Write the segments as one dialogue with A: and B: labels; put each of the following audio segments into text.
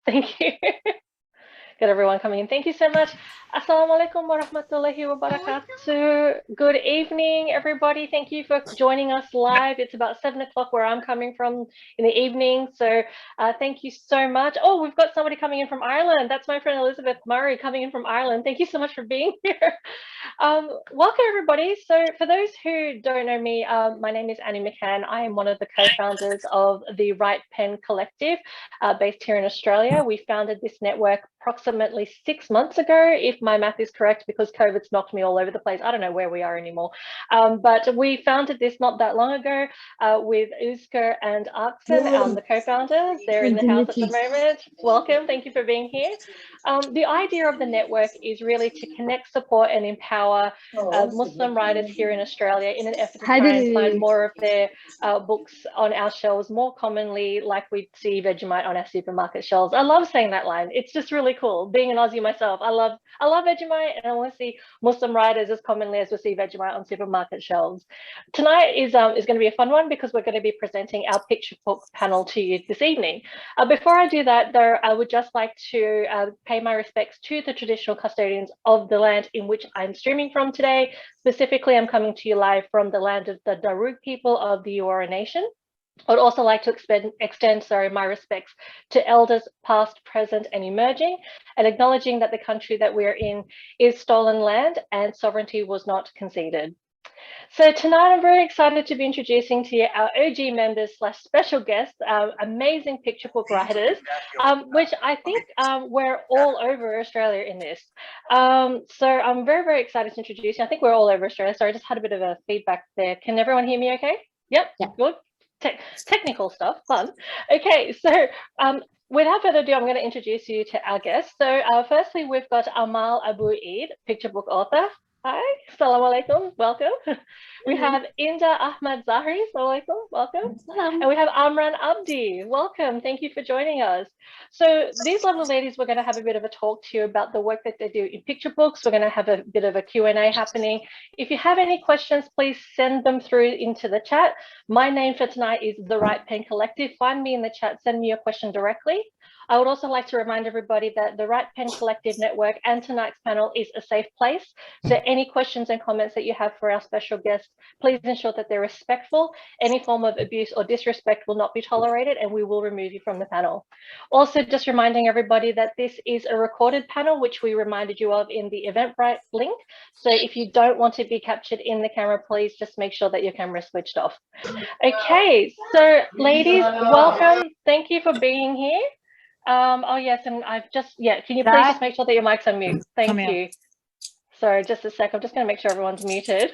A: Thank you. Got everyone coming in. Thank you so much. Assalamualaikum warahmatullahi wabarakatuh. Good evening, everybody. Thank you for joining us live. It's about 7 o'clock where I'm coming from in the evening. So thank you so much. Oh, we've got somebody coming in from Ireland. That's my friend Elizabeth Murray coming in from Ireland. Thank you so much for being here. Welcome, everybody. So for those who don't know me, my name is Annie McCann. I am one of the co-founders of the Right Pen Collective based here in Australia. We founded this network approximately 6 months ago, if my math is correct, because COVID's knocked me all over the place. I don't know where we are anymore. But we founded this not that long ago with Uzker and Arksen, the co-founders. They're in the house at the moment. Welcome. Thank you for being here. The idea of the network is really to connect, support and empower Muslim writers here in Australia in an effort to try and find more of their books on our shelves, more commonly like we see Vegemite on our supermarket shelves. I love saying that line. It's just really cool. Being an Aussie myself, I love Vegemite, and I want to see Muslim writers as commonly as we see Vegemite on supermarket shelves. Tonight is going to be a fun one because we're going to be presenting our picture book panel to you this evening. Before I do that, though, I would just like to pay my respects to the traditional custodians of the land in which I'm streaming from today. Specifically, I'm coming to you live from the land of the Darug people of the Eora Nation. I'd also like to extend my respects to elders past, present and emerging, and acknowledging that the country that we're in is stolen land and sovereignty was not conceded. So tonight I'm very excited to be introducing to you our OG members / special guests, amazing picture book writers, which I think we're all over Australia in this. So I'm very, very excited to introduce you. I think we're all over Australia. Sorry, I just had a bit of a feedback there. Can everyone hear me okay? Yep, yeah. Good. Technical stuff, fun. Okay, so without further ado, I'm going to introduce you to our guests. So firstly, we've got Amal Abou-Eid, picture book author. Hi, Assalamu alaikum, welcome. We have Inda Ahmad Zahri, Assalamu alaikum, welcome. And we have Amran Abdi, welcome, thank you for joining us. So these lovely ladies, we're going to have a bit of a talk to you about the work that they do in picture books. We're going to have a bit of a Q&A happening. If you have any questions, please send them through into the chat. My name for tonight is The Right Pen Collective. Find me in the chat, send me your question directly. I would also like to remind everybody that the Right Pen Collective Network and tonight's panel is a safe place. So any questions and comments that you have for our special guests, please ensure that they're respectful. Any form of abuse or disrespect will not be tolerated and we will remove you from the panel. Also, just reminding everybody that this is a recorded panel, which we reminded you of in the Eventbrite link. So if you don't want to be captured in the camera, please just make sure that your camera is switched off. Okay, so ladies, welcome. Thank you for being here. Oh yes, and I've just, can you please just make sure that your mic's on mute? Thank you. Sorry, just a sec. I'm just going to make sure everyone's muted.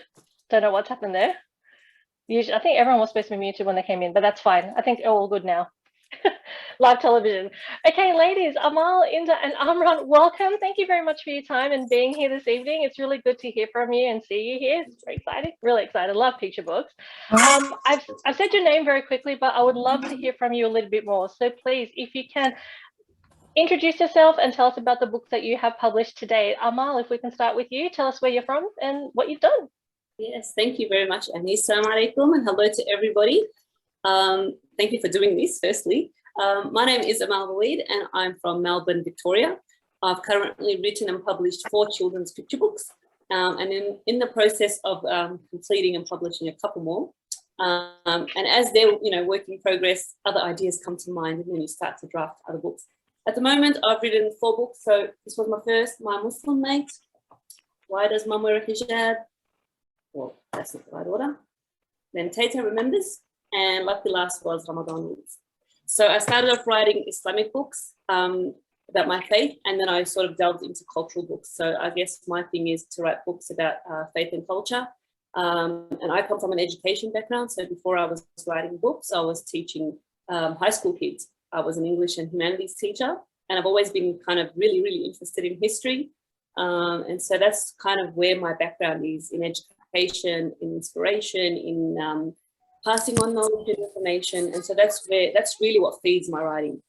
A: Don't know what's happened there. Usually, I think everyone was supposed to be muted when they came in, but that's fine. I think all good now. Live television. Okay, ladies, Amal, Inda, and Amran, welcome. Thank you very much for your time and being here this evening. It's really good to hear from you and see you here. It's very exciting. Really excited. Love picture books. I've said your name very quickly, but I would love to hear from you a little bit more. So please, if you can, introduce yourself and tell us about the books that you have published today. Amal, if we can start with you, tell us where you're from and what you've done.
B: Yes, thank you very much, Annie. Assalamu alaikum and hello to everybody. Thank you for doing this, firstly. My name is Amal Abou-Eid and I'm from Melbourne, Victoria. I've currently written and published 4 children's picture books and in the process of completing and publishing a couple more. And as they're work in progress, other ideas come to mind and then you start to draft other books. At the moment, I've written 4 books. So this was my first, My Muslim Mate, Why Does Mum Wear a Hijab? Well, that's not the right order. Then Tata Remembers, and lucky last was Ramadan Reads. So I started off writing Islamic books about my faith, and then I sort of delved into cultural books. So I guess my thing is to write books about faith and culture. And I come from an education background. So before I was writing books, I was teaching high school kids. I was an English and humanities teacher, and I've always been kind of really, really interested in history. And so that's kind of where my background is, in education, in inspiration, in passing on knowledge and information. And so that's really what feeds my writing.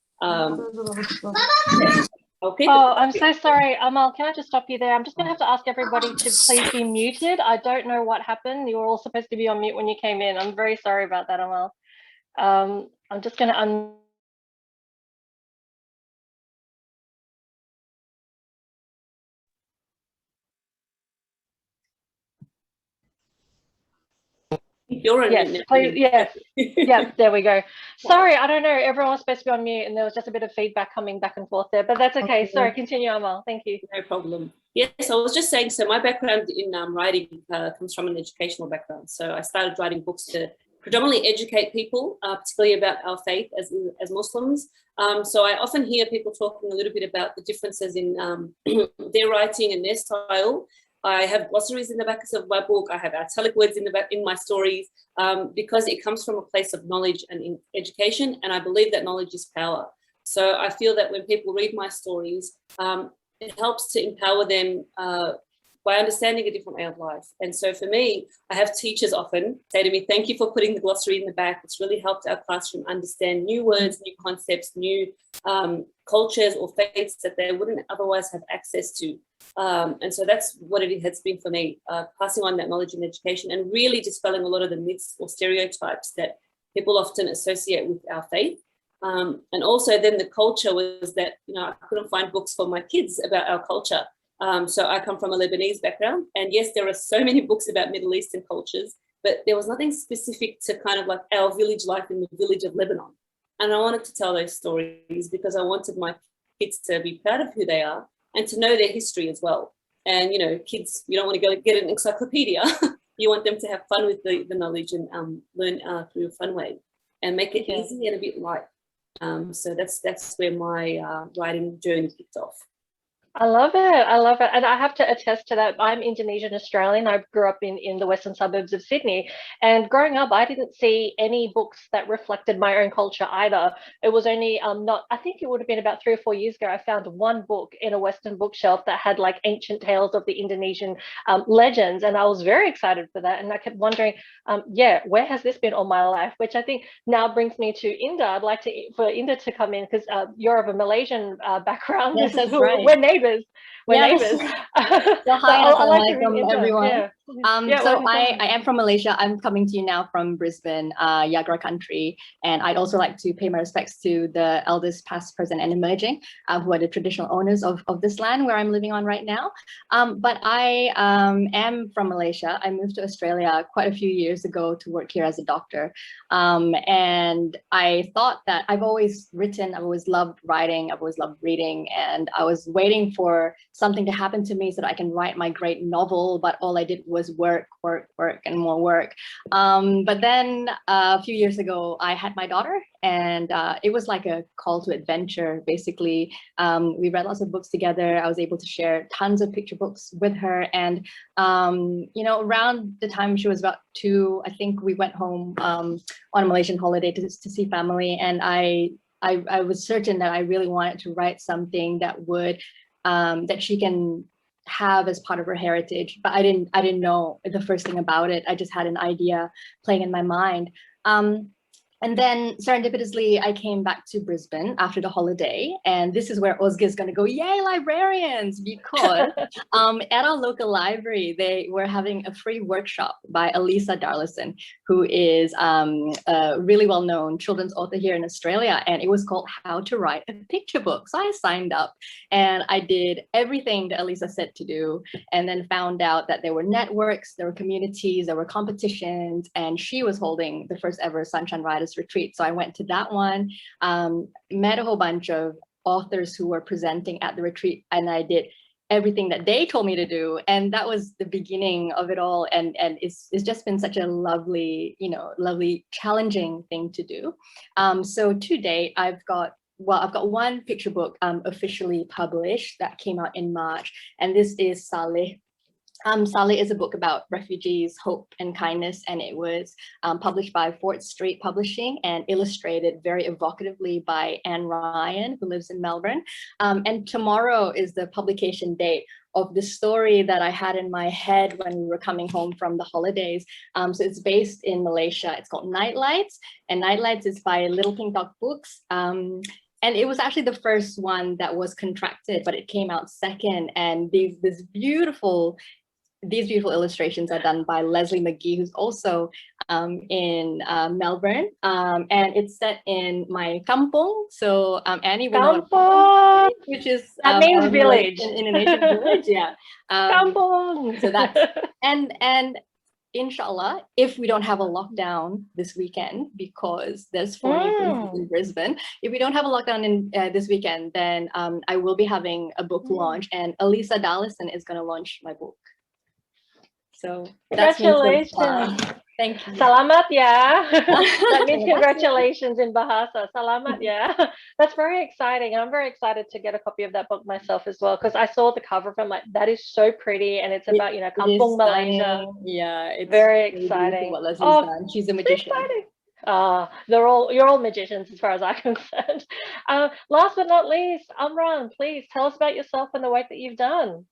A: Okay. Oh, I'm so sorry, Amal, can I just stop you there? I'm just going to have to ask everybody to please be muted. I don't know what happened. You were all supposed to be on mute when you came in. I'm very sorry about that, Amal. I'm just going to
B: You're on
A: Yes,
B: mute
A: please.
B: now.
A: Yes. Yeah, there we go. Sorry, I don't know. Everyone's supposed to be on mute, and there was just a bit of feedback coming back and forth there, but that's okay. Sorry, continue, Amal. Thank you.
B: No problem. Yes, I was just saying, so my background in writing comes from an educational background. So I started writing books to predominantly educate people, particularly about our faith as Muslims. So I often hear people talking a little bit about the differences in their writing and their style. I have glossaries in the back of my book. I have italic words in the back in my stories because it comes from a place of knowledge and in education, and I believe that knowledge is power. So I feel that when people read my stories, it helps to empower them by understanding a different way of life. And so for me, I have teachers often say to me, thank you for putting the glossary in the back. It's really helped our classroom understand new words, new concepts, new cultures or faiths that they wouldn't otherwise have access to. And so that's what it has been for me, passing on that knowledge and education and really dispelling a lot of the myths or stereotypes that people often associate with our faith. And also then the culture was that, I couldn't find books for my kids about our culture. So I come from a Lebanese background, and yes, there are so many books about Middle Eastern cultures, but there was nothing specific to kind of like our village life in the village of Lebanon. And I wanted to tell those stories because I wanted my kids to be proud of who they are and to know their history as well. And, kids, you don't want to go get an encyclopedia. You want them to have fun with the knowledge and learn through a fun way and make it easy and a bit light. So that's where my writing journey kicked off.
A: I love it. I love it. And I have to attest to that. I'm Indonesian Australian. I grew up in the western suburbs of Sydney. And growing up, I didn't see any books that reflected my own culture either. It was only I think it would have been about 3 or 4 years ago, I found one book in a Western bookshelf that had like ancient tales of the Indonesian legends. And I was very excited for that. And I kept wondering, where has this been all my life? Which I think now brings me to Inda. I'd like for Inda to come in because you're of a Malaysian background.
C: Yes, that's right.
A: We're neighbors. We're neighbors.
C: So hi, assalamualaikum, everyone.
A: Yeah.
C: So I am from Malaysia. I'm coming to you now from Brisbane, Yagra country. And I'd also like to pay my respects to the elders past, present, and emerging, who are the traditional owners of this land where I'm living on right now. But I am from Malaysia. I moved to Australia quite a few years ago to work here as a doctor. And I thought that I've always written, I've always loved writing, I've always loved reading, and I was waiting for something to happen to me so that I can write my great novel, but all I did was work, and more work. But then a few years ago, I had my daughter, and it was like a call to adventure, basically. We read lots of books together. I was able to share tons of picture books with her. And, around the time she was about 2, I think we went home on a Malaysian holiday to see family. And I was certain that I really wanted to write something that would that she can have as part of her heritage, but I didn't know the first thing about it. I just had an idea playing in my mind. And then serendipitously, I came back to Brisbane after the holiday. And this is where Ozga is going to go, yay, librarians, because at our local library, they were having a free workshop by Elisa Darlison, who is a really well-known children's author here in Australia. And it was called How to Write a Picture Book. So I signed up and I did everything that Elisa said to do, and then found out that there were networks, there were communities, there were competitions, and she was holding the first ever Sunshine Writers Retreat. So I went to that one, met a whole bunch of authors who were presenting at the retreat, and I did everything that they told me to do. And that was the beginning of it all. And it's just been such a lovely, challenging thing to do. So to date, I've got one picture book officially published that came out in March, and this is Saleh. Saleh is a book about refugees, hope, and kindness, and it was published by Fort Street Publishing and illustrated very evocatively by Anne Ryan, who lives in Melbourne. And tomorrow is the publication date of the story that I had in my head when we were coming home from the holidays. So it's based in Malaysia. It's called Nightlights, and Nightlights is by Little Pink Dog Books. And it was actually the first one that was contracted, but it came out second. And these beautiful illustrations are done by Leslie McGee, who's also in Melbourne, and it's set in my kampong. So Annie will know
A: Kampong,
C: which is
A: that means village
C: in Indonesian village, yeah.
A: Kampong.
C: So that's and inshallah, if we don't have a lockdown this weekend, because there's 4 new cases in Brisbane, if we don't have a lockdown in this weekend, then I will be having a book launch, and Elisa Dallison is going to launch my book. So that's me so far.
A: Congratulations.
C: Thank you.
A: Salamat ya. That means congratulations in Bahasa. Salamat ya. That's very exciting. I'm very excited to get a copy of that book myself as well, because I saw the cover of it. I'm like, that is so pretty, and it's about, you know, Kampung Malaysia.
C: Yeah, it's
A: very exciting.
C: What Leslie's done. She's a magician.
A: You're all magicians as far as I'm concerned. Last but not least, Amran, please tell us about yourself and the work that you've done.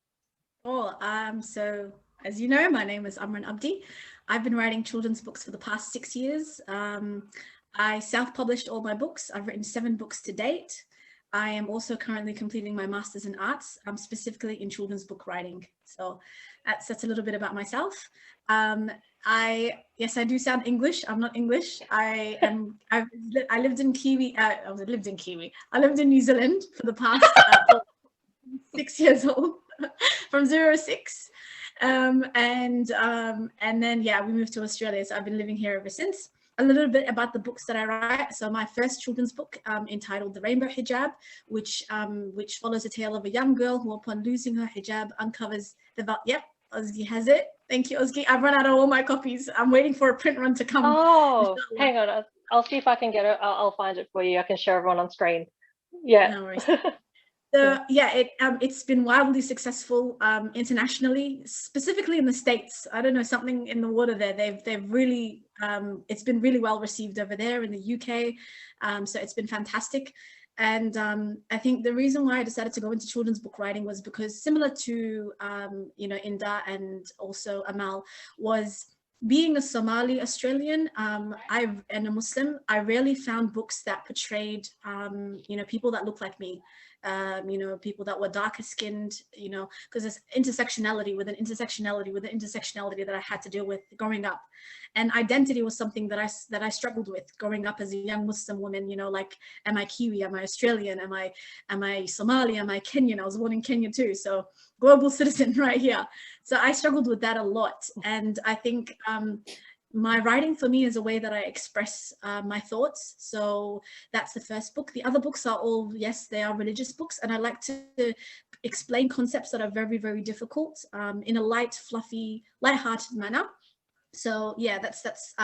D: Oh, so as you know, my name is Amran Abdi. I've been writing children's books for the past 6 years. I self-published all my books. I've written 7 books to date. I am also currently completing my Master's in Arts, specifically in children's book writing. So that's a little bit about myself. Yes, I do sound English. I'm not English. I lived in Kiwi. I lived in New Zealand for the past 6 years old, from 0 to 6. And then, yeah, we moved to Australia. So I've been living here ever since. A little bit about the books that I write. So my first children's book, entitled The Rainbow Hijab, which follows a tale of a young girl who, upon losing her hijab, uncovers the... Yep, Ozgi has it. Thank you, Ozgi. I've run out of all my copies. I'm waiting for a print run to come.
A: Oh, hang on. I'll see if I can get it. I'll find it for you. I can share everyone on screen. Yeah.
D: No worries. So yeah, it's been wildly successful internationally, specifically in the States. I don't know, something in the water there. They've really it's been really well received over there in the UK. So it's been fantastic. And I think the reason why I decided to go into children's book writing was because, similar to you know, Inda and also Amal, was being a Somali Australian and a Muslim, I rarely found books that portrayed you know, people that look like me. You know, people that were darker skinned, you know, because there's intersectionality with an intersectionality that I had to deal with growing up. And identity was something that I struggled with growing up as a young Muslim woman, you know, like, am I Kiwi, am I Australian, am I Somali, am I Kenyan? I was born in Kenya too, so global citizen right here. So I struggled with that a lot. And I think my writing for me is a way that I express my thoughts. So that's the first book. The other books are all, yes, they are religious books. And I like to explain concepts that are very, very difficult in a light, fluffy, light-hearted manner. So yeah, that's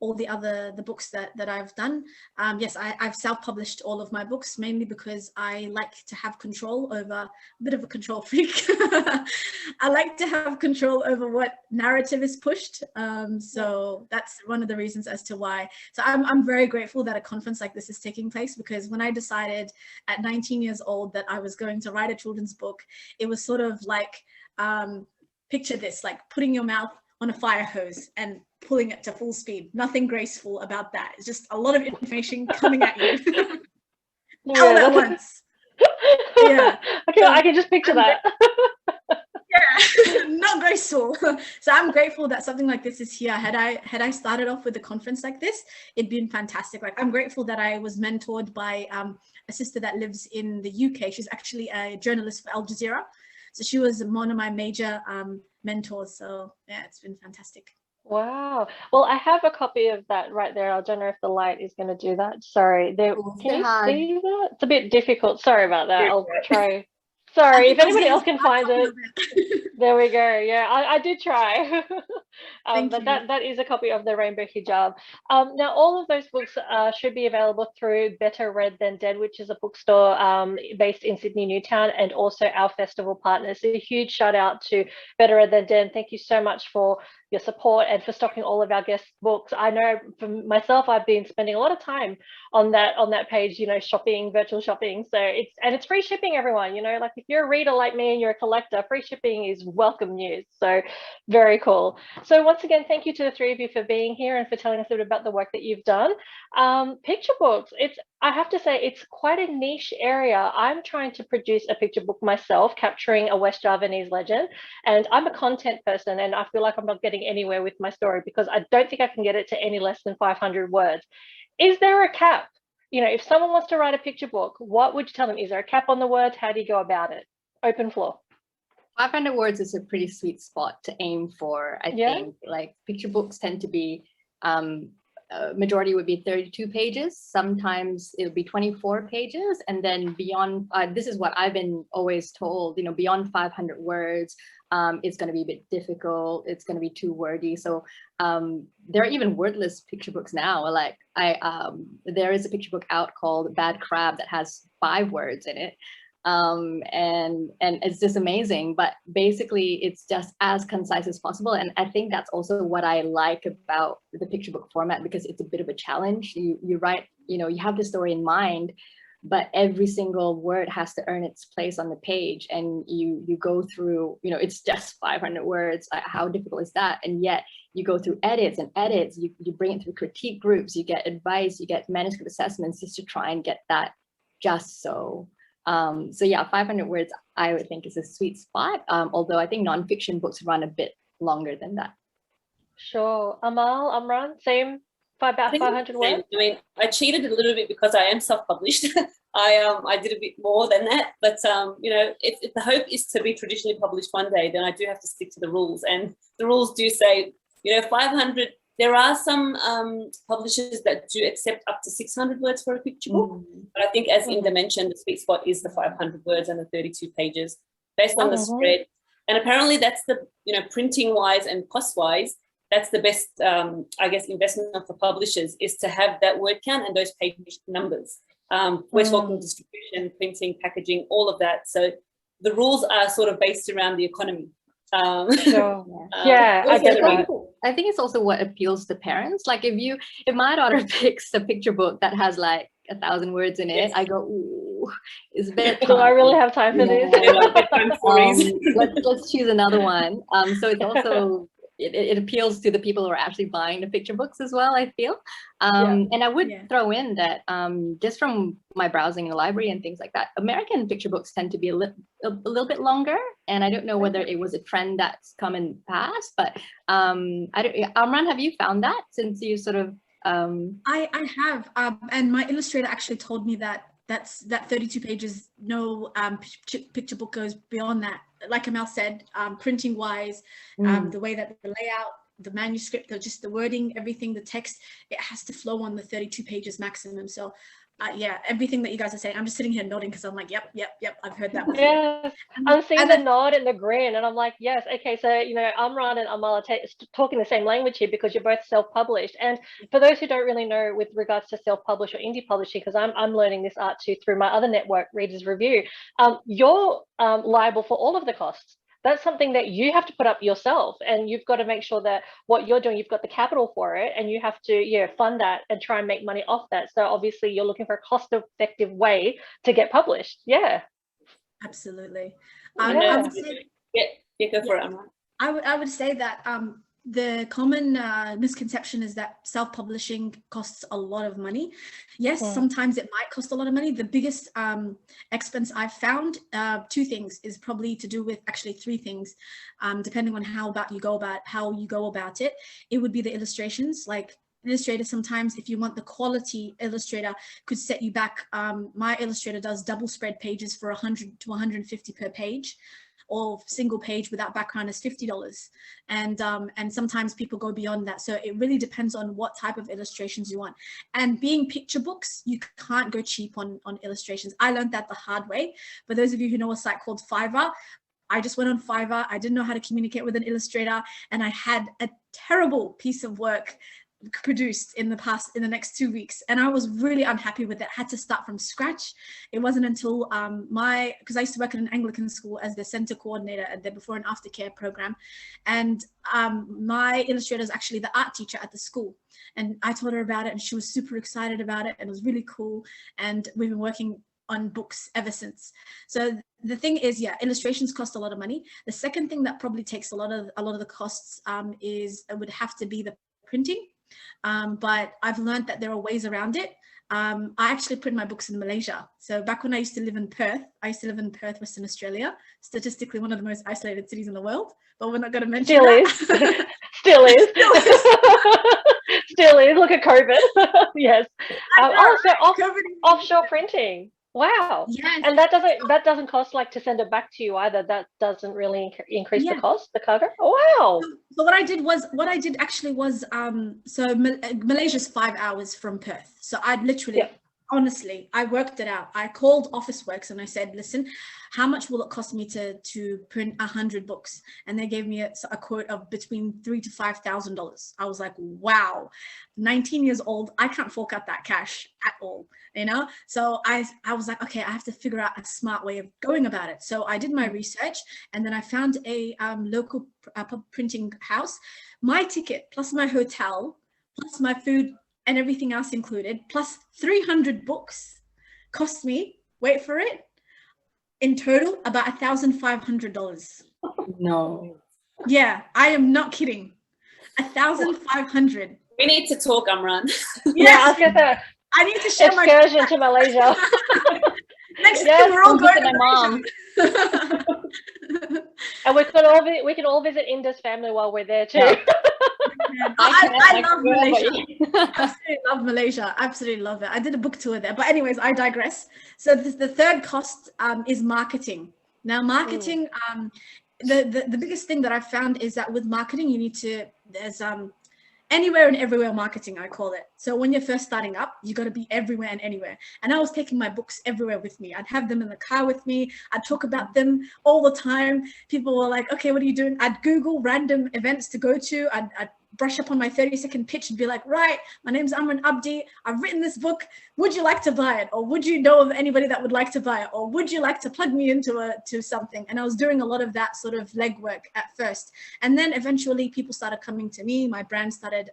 D: all the books that I've done. Yes, I've self-published all of my books, mainly because I like to have control over, a bit of a control freak. I like to have control over what narrative is pushed. So that's one of the reasons as to why. So I'm very grateful that a conference like this is taking place, because when I decided at 19 years old that I was going to write a children's book, it was sort of like, picture this, like putting your mouth on a fire hose and pulling it to full speed. Nothing graceful about that. It's just a lot of information coming at you all at once. Yeah.
A: Okay, I can just picture that.
D: Yeah, not graceful. So I'm grateful that something like this is here. Had I started off with a conference like this, it'd been fantastic. Like, I'm grateful that I was mentored by a sister that lives in the UK. She's actually a journalist for Al Jazeera. So she was one of my major mentors. So yeah, it's been fantastic.
A: Wow. Well, I have a copy of that right there. I don't know if the light is going to do that. Sorry. Can you see that? It's a bit difficult. Sorry about that. I'll try. Sorry, if anybody else can find it. There we go. Yeah, I did try. But that is a copy of the Rainbow Hijab. Now, all of those books should be available through Better Read Than Dead, which is a bookstore based in Sydney Newtown, and also our festival partners. So a huge shout out to Better Read Than Dead. Thank you so much for your support and for stocking all of our guest books. I know for myself, I've been spending a lot of time on that page, you know, shopping, virtual shopping. So it's free shipping, everyone. You know, like, if you're a reader like me and you're a collector, free shipping is welcome news. So very cool. So once again, thank you to the three of you for being here and for telling us a bit about the work that you've done. Picture books, I have to say, it's quite a niche area. I'm trying to produce a picture book myself, capturing a West Javanese legend. And I'm a content person, and I feel like I'm not getting anywhere with my story because I don't think I can get it to any less than 500 words. Is there a cap? You know, if someone wants to write a picture book, what would you tell them? Is there a cap on the words? How do you go about it? Open floor.
C: 500 words is a pretty sweet spot to aim for, I think. Like picture books tend to be, majority would be 32 pages. Sometimes it'll be 24 pages. And then beyond, this is what I've been always told, you know, beyond 500 words, it's going to be a bit difficult. It's going to be too wordy. So there are even wordless picture books now. Like there is a picture book out called Bad Crab that has 5 words in it. And it's just amazing, but basically it's just as concise as possible. And I think that's also what I like about the picture book format, because it's a bit of a challenge. You write, you know, you have the story in mind, but every single word has to earn its place on the page. And you go through, you know, it's just 500 words. How difficult is that? And yet you go through edits and edits, you bring it through critique groups, you get advice, you get manuscript assessments just to try and get that just so. So yeah, 500 words, I would think is a sweet spot. Although I think nonfiction books run a bit longer than that.
A: Sure. Amal, Amran, same, about 500 words?
B: I mean, I cheated a little bit because I am self-published. I did a bit more than that, but you know, if the hope is to be traditionally published one day, then I do have to stick to the rules. And the rules do say, you know, 500. There are some publishers that do accept up to 600 words for a picture book. But I think, as Inda mentioned, the sweet spot is the 500 words and the 32 pages based on the spread. And apparently that's the, you know, printing wise and cost wise, that's the best, I guess, investment for publishers, is to have that word count and those page numbers. We're talking distribution, printing, packaging, all of that. So the rules are sort of based around the economy.
A: Yeah, I get that.
C: I think it's also what appeals to parents. Like if my daughter picks a picture book that has like 1,000 words in it, I go, ooh, it's bedtime.
A: Do I really have time for this?
C: Let's choose another one. So it's also it appeals to the people who are actually buying the picture books as well, I feel. And I would throw in that just from my browsing in the library and things like that, American picture books tend to be a little bit longer. And I don't know whether it was a trend that's come and passed, but Amran, have you found that since you sort of...
D: I have, and my illustrator actually told me that 32 pages, no picture book goes beyond that. Like Amal said, printing wise, the way that the layout, the manuscript, just the wording, everything, the text, it has to flow on the 32 pages maximum. So yeah, everything that you guys are saying, I'm just sitting here nodding because I'm like, yep, I've heard that before.
A: Yes, I'm seeing the nod and the grin, and I'm like, yes, okay, so, you know, Amran and Amal are talking the same language here because you're both self-published. And for those who don't really know with regards to self-published or indie publishing, because I'm learning this art too through my other network, Readers Review, you're liable for all of the costs. That's something that you have to put up yourself, and you've got to make sure that what you're doing, you've got the capital for it, and you have to fund that and try and make money off that. So obviously you're looking for a cost-effective way to get published. Yeah,
D: absolutely.
B: I would say, go for it, Amran.
D: I would say that the common misconception is that self-publishing costs a lot of money. Yes, sometimes it might cost a lot of money. The biggest expense I've found, 2 things, is probably to do with, actually 3 things, depending on how you go about it. It would be the illustrations. Like illustrator, sometimes if you want the quality, illustrator could set you back. My illustrator does double spread pages for 100 to 150 per page, or single page without background is $50, and sometimes people go beyond that. So it really depends on what type of illustrations you want. And being picture books, you can't go cheap on illustrations. I learned that the hard way. For those of you who know a site called Fiverr, I just went on Fiverr. I didn't know how to communicate with an illustrator, and I had a terrible piece of work produced in the next 2 weeks, and I was really unhappy with it. I had to start from scratch. It wasn't until because I used to work at an Anglican school as the center coordinator at the before and after care program, and my illustrator is actually the art teacher at the school, and I told her about it, and she was super excited about it, and it was really cool, and we've been working on books ever since. So the thing is, illustrations cost a lot of money. The second thing that probably takes a lot of the costs would have to be the printing. But I've learned that there are ways around it. I actually print my books in Malaysia. So back when I used to live in Perth, Western Australia, statistically one of the most isolated cities in the world, but we're not going to mention
A: Still
D: that.
A: is. Still is. Still is. Look at COVID. Yes. Also offshore printing. Wow.
D: Yes.
A: And that doesn't cost like to send it back to you either. That doesn't really increase the cost, the cargo. Oh, wow.
D: So what I did actually was so Malaysia's 5 hours from Perth. So I'd literally honestly, I worked it out. I called Officeworks and I said, listen, how much will it cost me to print 100 books? And they gave me a quote of between $3,000 to $5,000. I was like, wow, 19 years old, I can't fork out that cash at all, you know? So I was like, okay, I have to figure out a smart way of going about it. So I did my research, and then I found a local printing house. My ticket plus my hotel plus my food and everything else included, plus 300 books, cost me, wait for it, in total about $1,500.
C: No.
D: Yeah, I am not kidding. 1,500.
B: We need to talk, Amran.
A: Yeah, I was gonna say,
D: I need to share my
A: excursion to Malaysia.
D: next time we're all going to
C: my mom.
A: And we can all visit Inda's family while we're there too.
C: Yeah.
D: I love Malaysia. Absolutely love Malaysia. Absolutely love it. I did a book tour there. But anyways, I digress. So the third cost is marketing. Now, marketing, the biggest thing that I've found is that with marketing, you need to, there's anywhere and everywhere marketing, I call it. So when you're first starting up, you got to be everywhere and anywhere. And I was taking my books everywhere with me. I'd have them in the car with me. I'd talk about them all the time. People were like, okay, what are you doing? I'd Google random events to go to. I'd brush up on my 30-second pitch and be like, right, my name's Amran Abdi. I've written this book. Would you like to buy it? Or would you know of anybody that would like to buy it? Or would you like to plug me into to something? And I was doing a lot of that sort of legwork at first. And then eventually people started coming to me. My brand started,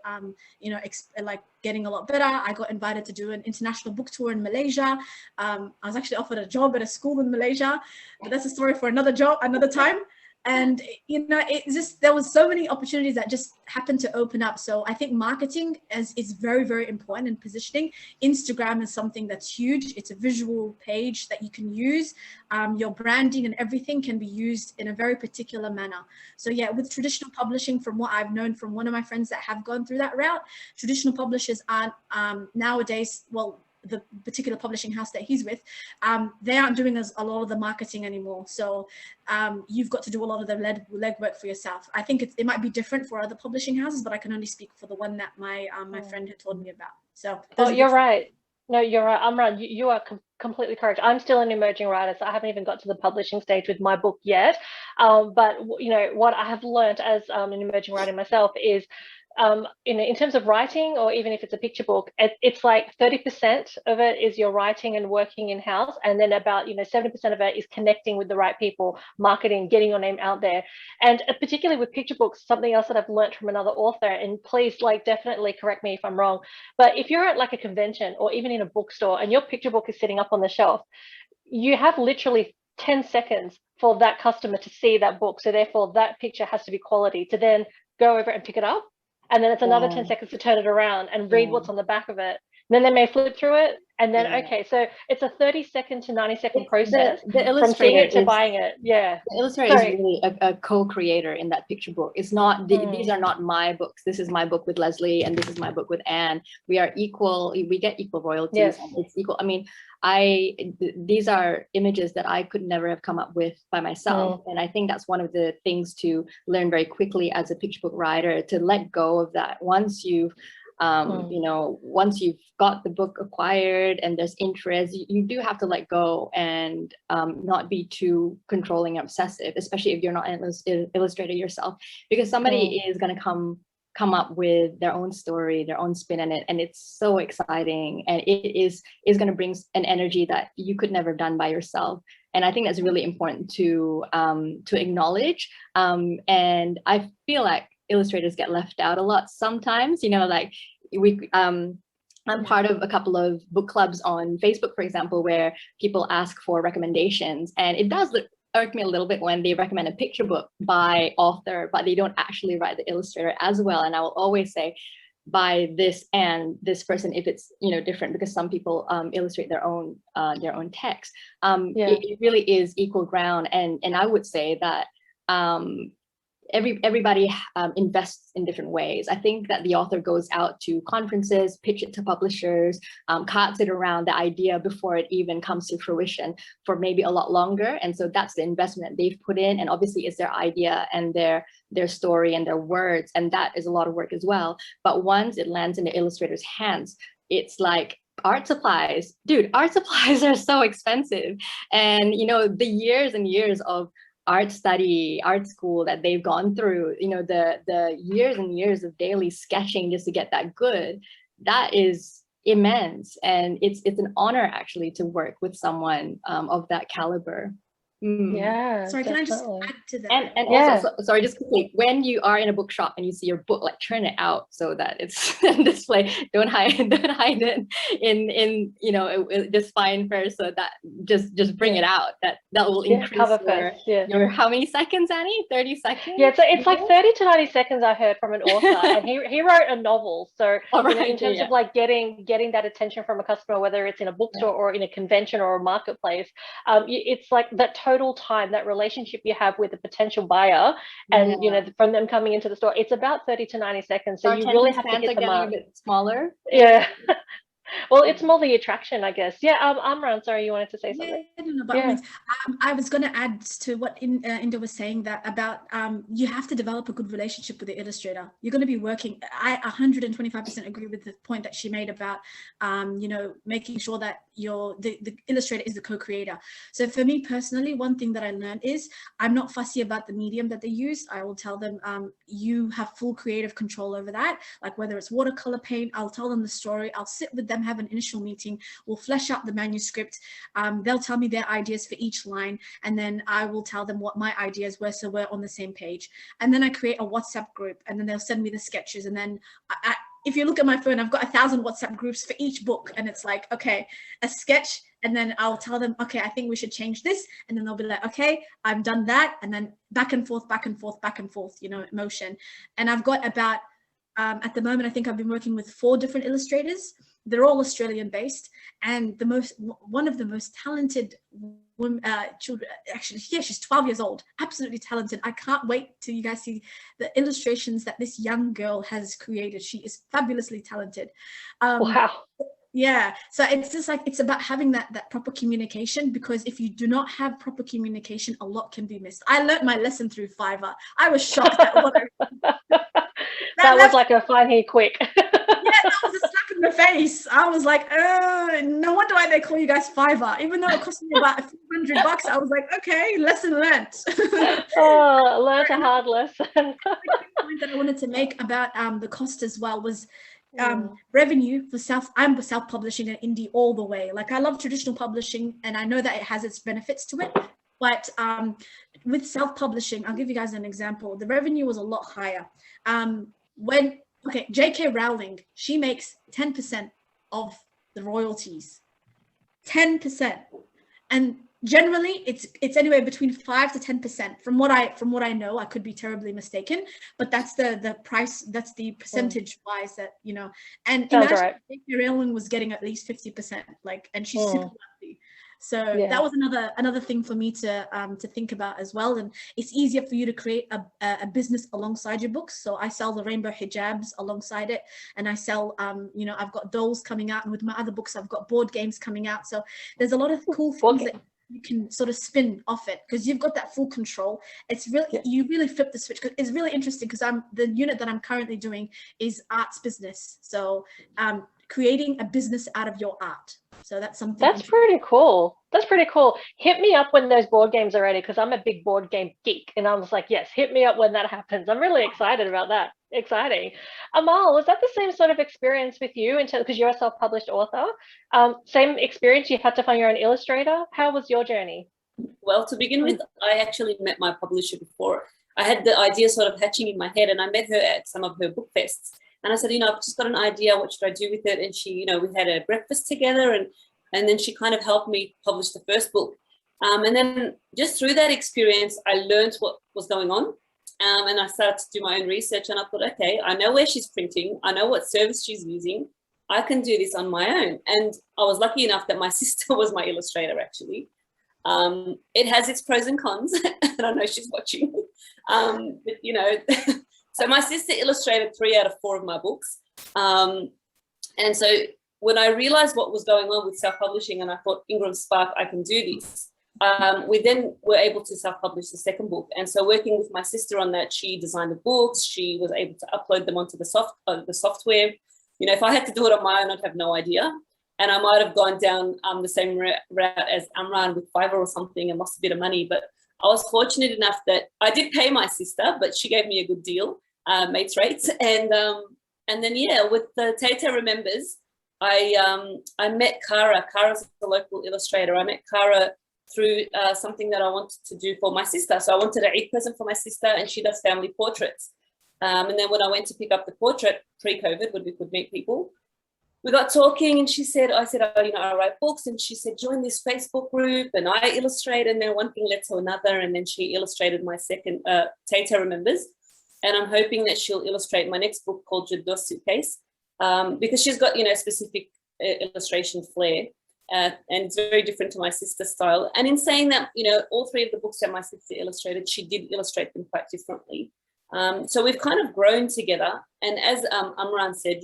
D: like getting a lot better. I got invited to do an international book tour in Malaysia. I was actually offered a job at a school in Malaysia, but that's a story for another time. And, it's just, there was so many opportunities that just happened to open up. So I think marketing is very, very important in positioning. Instagram is something that's huge. It's a visual page that you can use. Your branding and everything can be used in a very particular manner. So yeah, with traditional publishing, from what I've known from one of my friends that have gone through that route, traditional publishers aren't nowadays, well, the particular publishing house that he's with, they aren't doing a lot of the marketing anymore. So you've got to do a lot of the legwork for yourself. I think it might be different for other publishing houses, but I can only speak for the one that my friend had told me about. So
A: you're right. No, you're right, Amran. You are completely correct. I'm still an emerging writer, so I haven't even got to the publishing stage with my book yet. But what I have learned as an emerging writer myself is, in terms of writing, or even if it's a picture book, it's like 30% of it is your writing and working in-house, and then about 70% of it is connecting with the right people, marketing, getting your name out there. And particularly with picture books, something else that I've learned from another author, and please definitely correct me if I'm wrong, but if you're at like a convention or even in a bookstore and your picture book is sitting up on the shelf, you have literally 10 seconds for that customer to see that book. So therefore that picture has to be quality to then go over and pick it up. And then it's another 10 seconds to turn it around and read what's on the back of it. Then they may flip through it. And then, okay, so it's a 30-second to 90-second process from seeing it to buying it. Yeah.
C: The illustrator is really a co-creator in that picture book. It's not, these are not my books. This is my book with Leslie, and this is my book with Anne. We are equal. We get equal royalties.
A: Yes.
C: And it's equal. I mean, these are images that I could never have come up with by myself. And I think that's one of the things to learn very quickly as a picture book writer, to let go of that. Once you've once you've got the book acquired and there's interest, you do have to let go and not be too controlling and obsessive, especially if you're not an illustrator yourself, because somebody is going to come up with their own story, their own spin in it, and it's so exciting, and it is going to bring an energy that you could never have done by yourself. And I think that's really important to acknowledge. And I feel like illustrators get left out a lot sometimes, like I'm part of a couple of book clubs on Facebook, for example, where people ask for recommendations, and it does irk me a little bit when they recommend a picture book by author, but they don't actually write the illustrator as well. And I will always say, by this and this person if it's different, because some people illustrate their own text. It really is equal ground, and I would say that everybody invests in different ways. I think that the author goes out to conferences, pitch it to publishers, carts it around the idea before it even comes to fruition for maybe a lot longer. And so that's the investment that they've put in. And obviously it's their idea and their story and their words. And that is a lot of work as well. But once it lands in the illustrator's hands, it's like art supplies. Dude, art supplies are so expensive. And, you know, the years and years of art study, art school that they've gone through, you know, the years and years of daily sketching just to get that good, that is immense. And it's an honor actually to work with someone of that caliber.
A: Yeah.
D: Sorry,
A: definitely.
D: can I just add to that?
C: And
A: Yeah.
C: also, sorry, just quickly, when you are in a bookshop and you see your book, like turn it out so that it's on display. Don't hide it in you know, just fine first, so that just bring it out. That will increase
A: cover
C: your,
A: first. Yeah.
C: your how many seconds, Annie? 30 seconds?
A: Yeah, it's like 30 to 90 seconds I heard from an author, and he wrote a novel. So you know, in terms of like getting that attention from a customer, whether it's in a bookstore or in a convention or a marketplace, it's like that total time, that relationship you have with a potential buyer, and you know, from them coming into the store, it's about 30 to 90 seconds. So you really have to hit the mark.
C: A bit smaller.
A: Yeah. Well, it's more the attraction, I guess. Yeah, Amran, sorry, you wanted to say something?
D: Yeah, no, by all means. I was going to add to what Inda was saying, that about you have to develop a good relationship with the illustrator. You're going to be working. I 125% agree with the point that she made about, you know, making sure that the illustrator is the co-creator. So for me personally, one thing that I learned is I'm not fussy about the medium that they use. I will tell them, you have full creative control over that. Like whether it's watercolor paint, I'll tell them the story. I'll sit with them, have an initial meeting, we'll flesh out the manuscript, they'll tell me their ideas for each line, and then I will tell them what my ideas were, so we're on the same page. And then I create a WhatsApp group, and then they'll send me the sketches, and then if you look at my phone, I've got 1,000 WhatsApp groups for each book, and it's like, okay, a sketch, and then I'll tell them, okay, I think we should change this, and then they'll be like, okay, I've done that, and then back and forth, you know, motion. And I've got about at the moment, I think I've been working with 4 different illustrators. They're all Australian based, and one of the most talented women, children, actually, yeah, she's 12 years old, absolutely talented. I can't wait till you guys see the illustrations that this young girl has created. She is fabulously talented.
A: Wow.
D: Yeah, so it's just like, it's about having that proper communication, because if you do not have proper communication, a lot can be missed. I learned my lesson through Fiverr. I was shocked at what
A: that was like a fine here quick.
D: Yeah, that was a slap in the face. I was like, no wonder why they call you guys Fiverr. Even though it cost me about a few $100, I was like, okay, lesson learned.
A: Oh, learned a hard lesson.
D: The point that I wanted to make about the cost as well was revenue for I'm self-publishing an indie all the way. Like, I love traditional publishing, and I know that it has its benefits to it, but with self-publishing, I'll give you guys an example. The revenue was a lot higher. J.K. Rowling, she makes 10% of the royalties, 10%, and generally it's anywhere between 5 to 10%. From what I know, I could be terribly mistaken, but that's the price. That's the percentage wise that, you know. And imagine J.K. Rowling was getting at least 50%, like, and she's super wealthy. So that was another thing for me to think about as well. And it's easier for you to create a business alongside your books. So I sell the Rainbow Hijabs alongside it, and I sell you know, I've got dolls coming out, and with my other books I've got board games coming out. So there's a lot of cool things that you can sort of spin off it, because you've got that full control. It's really you really flip the switch. It's really interesting, because the unit that I'm currently doing is arts business. So creating a business out of your art. So that's something.
A: That's pretty cool. That's pretty cool. Hit me up when those board games are ready, because I'm a big board game geek, and I was like, yes, hit me up when that happens. I'm really excited about that. Exciting. Amal, was that the same sort of experience with you, because you're a self-published author? Same experience? You had to find your own illustrator? How was your journey?
B: Well, to begin with, I actually met my publisher before. I had the idea sort of hatching in my head, and I met her at some of her book fests. And I said, you know, I've just got an idea. What should I do with it? And she, you know, we had a breakfast together, and then she kind of helped me publish the first book. And then just through that experience, I learned what was going on. And I started to do my own research, and I thought, okay, I know where she's printing. I know what service she's using. I can do this on my own. And I was lucky enough that my sister was my illustrator, actually. It has its pros and cons. And I know she's watching. But, you know, so my sister illustrated 3 out of 4 of my books. And so when I realized what was going on with self-publishing, and I thought, Ingram Spark, I can do this, we then were able to self-publish the second book. And so working with my sister on that, she designed the books, she was able to upload them onto the software. You know, if I had to do it on my own, I'd have no idea. And I might have gone down the same route as Amran with Fiverr or something and lost a bit of money. But I was fortunate enough that I did pay my sister, but she gave me a good deal, mates rates. And then, yeah, with the Tata Remembers, I met Kara. Kara's a local illustrator. I met Kara through something that I wanted to do for my sister. So I wanted an Eid present for my sister, and she does family portraits. And then when I went to pick up the portrait pre-COVID, when we could meet people, we got talking, and I said, oh, you know, I write books. And she said, join this Facebook group, and I illustrate. And then one thing led to another. And then she illustrated my second, Tata Remembers. And I'm hoping that she'll illustrate my next book called Jaddos Suitcase, because she's got, you know, specific illustration flair. And it's very different to my sister's style. And in saying that, you know, all 3 of the books that my sister illustrated, she did illustrate them quite differently. So we've kind of grown together. And as Amran said,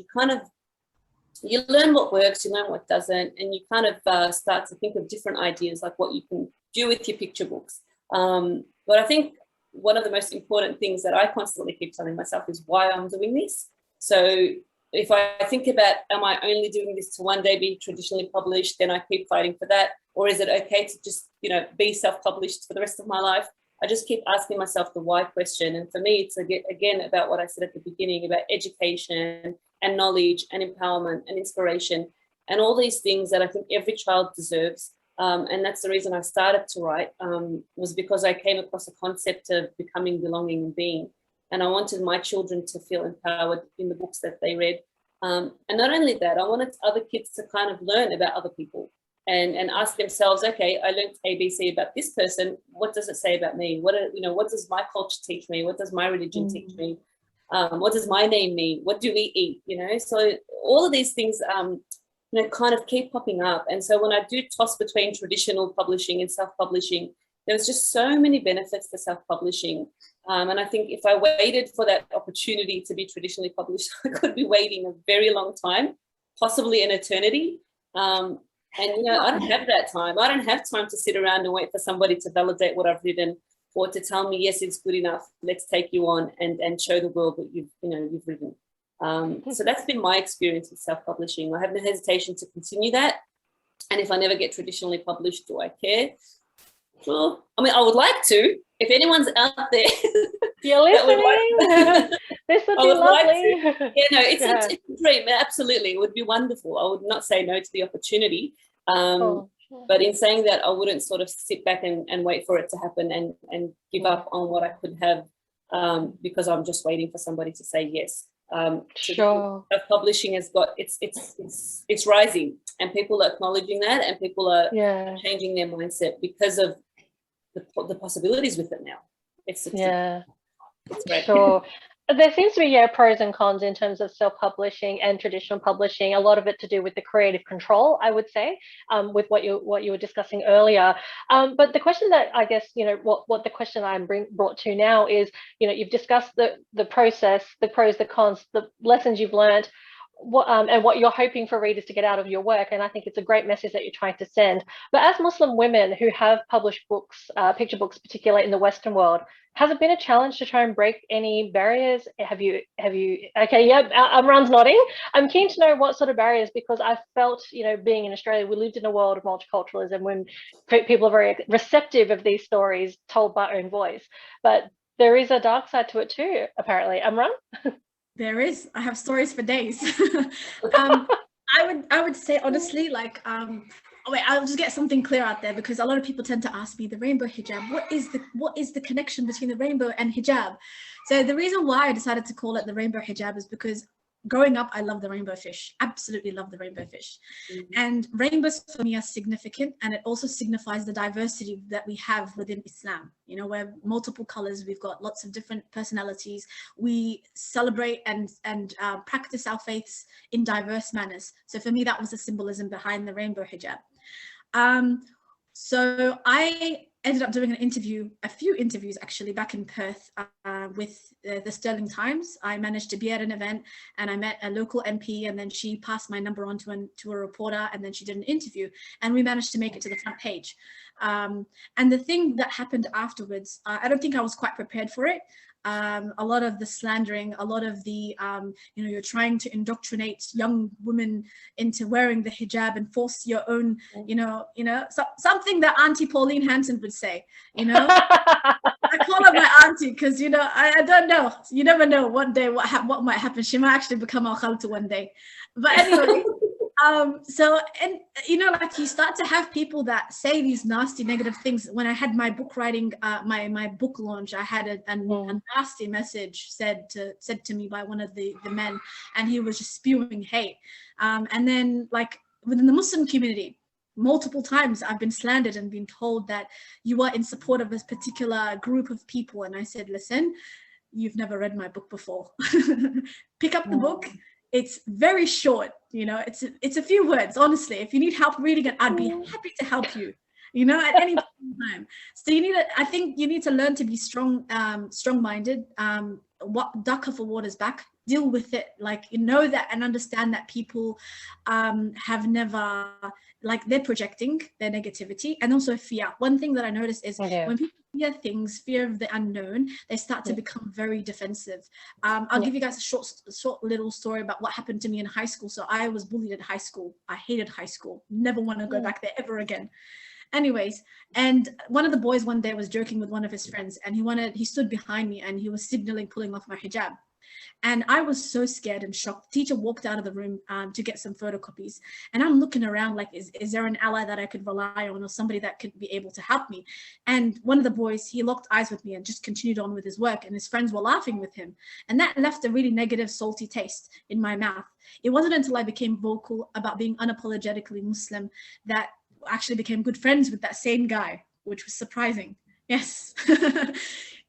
B: you learn what works, you learn what doesn't, and you kind of start to think of different ideas, like what you can do with your picture books. But I think one of the most important things that I constantly keep telling myself is why I'm doing this. So if I think about, am I only doing this to one day be traditionally published, then I keep fighting for that? Or is it okay to just, you know, be self-published for the rest of my life? I just keep asking myself the why question. And for me, it's again about what I said at the beginning about education and knowledge and empowerment and inspiration and all these things that I think every child deserves. And that's the reason I started to write, was because I came across a concept of becoming, belonging, and being. And I wanted my children to feel empowered in the books that they read. And not only that, I wanted other kids to kind of learn about other people and ask themselves, okay, I learned ABC about this person. What does it say about me? What does my culture teach me? What does my religion teach me? What does my name mean? What do we eat? You know, so all of these things, you know, kind of keep popping up. And so when I do toss between traditional publishing and self-publishing, there's just so many benefits to self-publishing. And I think if I waited for that opportunity to be traditionally published, I could be waiting a very long time, possibly an eternity. And, you know, I don't have that time. I don't have time to sit around and wait for somebody to validate what I've written or to tell me, yes, it's good enough. Let's take you on and show the world what you've written. So that's been my experience with self-publishing. I have no hesitation to continue that. And if I never get traditionally published, do I care? Well, I mean, I would like to. If anyone's out there,
A: you're listening. This would be lovely.
B: Yeah, no, it's a dream. Absolutely, it would be wonderful. I would not say no to the opportunity. But in saying that, I wouldn't sort of sit back and wait for it to happen and give up on what I could have because I'm just waiting for somebody to say yes.
A: Sure.
B: Publishing has got it's rising, and people are acknowledging that, and people are changing their mindset because of the possibilities with it now. It's great.
A: Sure. There seems to be pros and cons in terms of self-publishing and traditional publishing. A lot of it to do with the creative control, I would say, with what you were discussing earlier. But the question that I guess, you know, what the question I'm brought to now is, you know, you've discussed the process, the pros, the cons, the lessons you've learned, and what you're hoping for readers to get out of your work. And I think it's a great message that you're trying to send. But as Muslim women who have published books, picture books, particularly in the Western world, has it been a challenge to try and break any barriers? Have you? Okay, yeah, Amran's nodding. I'm keen to know what sort of barriers, because I felt, you know, being in Australia, we lived in a world of multiculturalism when people are very receptive of these stories told by own voice. But there is a dark side to it too, apparently. Amran?
D: There is. I have stories for days. I would say honestly, like, I'll just get something clear out there, because a lot of people tend to ask me the rainbow hijab. What is the connection between the rainbow and hijab? So the reason why I decided to call it the rainbow hijab is because growing up, I love the rainbow fish. Absolutely love the rainbow fish. And rainbows for me are significant, and it also signifies the diversity that we have within Islam. You know, we're multiple colors, we've got lots of different personalities. We celebrate and practice our faiths in diverse manners. So for me, that was the symbolism behind the rainbow hijab. So I ended up doing a few interviews actually back in Perth with the Sterling Times. I managed to be at an event and I met a local MP, and then she passed my number on to a reporter, and then she did an interview, and we managed to make it to the front page. And the thing that happened afterwards, I don't think I was quite prepared for it. A lot of the slandering, a lot of the, you're trying to indoctrinate young women into wearing the hijab and force your own, something that Auntie Pauline Hanson would say, I call her my auntie because, I don't know. You never know one day what might happen. She might actually become our khaltu one day. But anyway, like you start to have people that say these nasty negative things. When I had my book writing, my book launch, I had a nasty message said to me by one of the men, and he was just spewing hate. And then like within the Muslim community, multiple times I've been slandered and been told that you are in support of this particular group of people. And I said, listen, you've never read my book before. Pick up the book. It's very short, it's a few words, honestly. If you need help reading it, I'd be happy to help you, at any time. So I think you need to learn to be strong-minded, duck off a water's back, deal with it, that and understand that people have never, they're projecting their negativity, and also fear. One thing that I noticed is when people fear of the unknown, they start to become very defensive. I'll give you guys a short little story about what happened to me in high school. So I was bullied at high school. I hated high school. Never want to go back there ever again. Anyways, and one of the boys one day was joking with one of his friends, and he stood behind me and he was signaling pulling off my hijab. And I was so scared and shocked. The teacher walked out of the room to get some photocopies. And I'm looking around like, is there an ally that I could rely on, or somebody that could be able to help me? And one of the boys, he locked eyes with me and just continued on with his work, and his friends were laughing with him. And that left a really negative, salty taste in my mouth. It wasn't until I became vocal about being unapologetically Muslim that I actually became good friends with that same guy, which was surprising. Yes.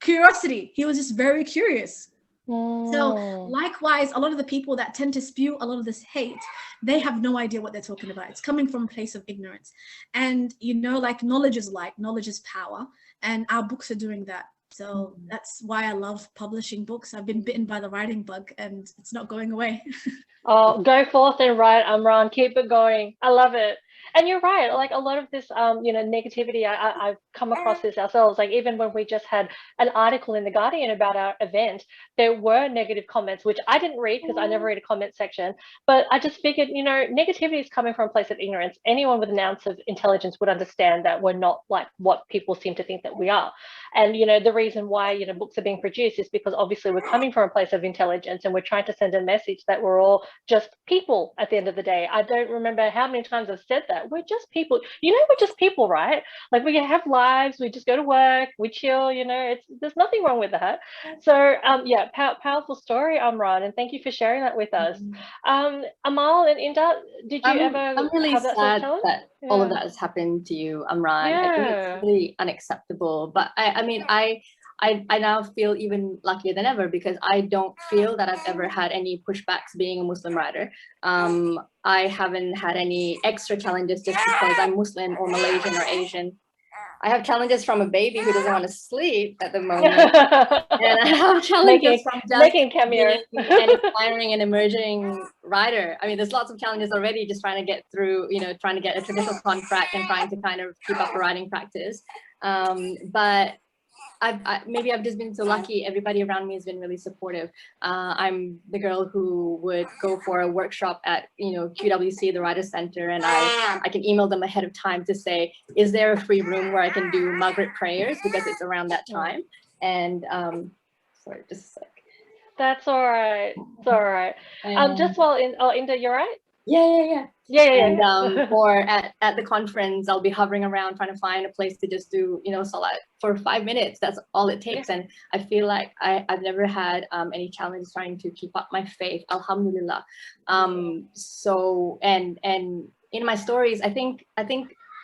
D: Curiosity. He was just very curious. So likewise, a lot of the people that tend to spew a lot of this hate, they have no idea what they're talking about. It's coming from a place of ignorance. And, knowledge is power. And our books are doing that. So that's why I love publishing books. I've been bitten by the writing bug, and it's not going away.
A: Oh, go forth and write, Amran. Keep it going. I love it. And you're right, like a lot of this, negativity, I've come across this ourselves. Like even when we just had an article in The Guardian about our event, there were negative comments, which I didn't read because I never read a comment section. But I just figured, negativity is coming from a place of ignorance. Anyone with an ounce of intelligence would understand that we're not like what people seem to think that we are. And, the reason why, books are being produced is because obviously we're coming from a place of intelligence, and we're trying to send a message that we're all just people at the end of the day. I don't remember how many times I've said that. We're just people. We're just people, right? Like we have lives. We just go to work. We chill. There's nothing wrong with that. So powerful story, Amran, and thank you for sharing that with us. Amal and Inda, did you ever?
C: I'm really
A: have that
C: sad
A: sort of
C: that all of that has happened to you, Amran. I think it's really unacceptable. But I now feel even luckier than ever because I don't feel that I've ever had any pushbacks being a Muslim writer. I haven't had any extra challenges just because I'm Muslim or Malaysian or Asian. I have challenges from a baby who doesn't want to sleep at the moment. And I have challenges from just being an inspiring and emerging writer. I mean, there's lots of challenges already just trying to get through, trying to get a traditional contract and trying to kind of keep up a writing practice. But maybe I've just been so lucky. Everybody around me has been really supportive. I'm the girl who would go for a workshop at QWC, the Writers Center, and I can email them ahead of time to say, is there a free room where I can do Maghrib prayers, because it's around that time. And sorry, just a sec.
A: That's all right. It's all right. Just while Inda, you're right.
C: Yeah.
A: And
C: or at the conference, I'll be hovering around trying to find a place to just do, salat for 5 minutes. That's all it takes. And I feel like I've never had any challenge trying to keep up my faith. Alhamdulillah. So and in my stories, I think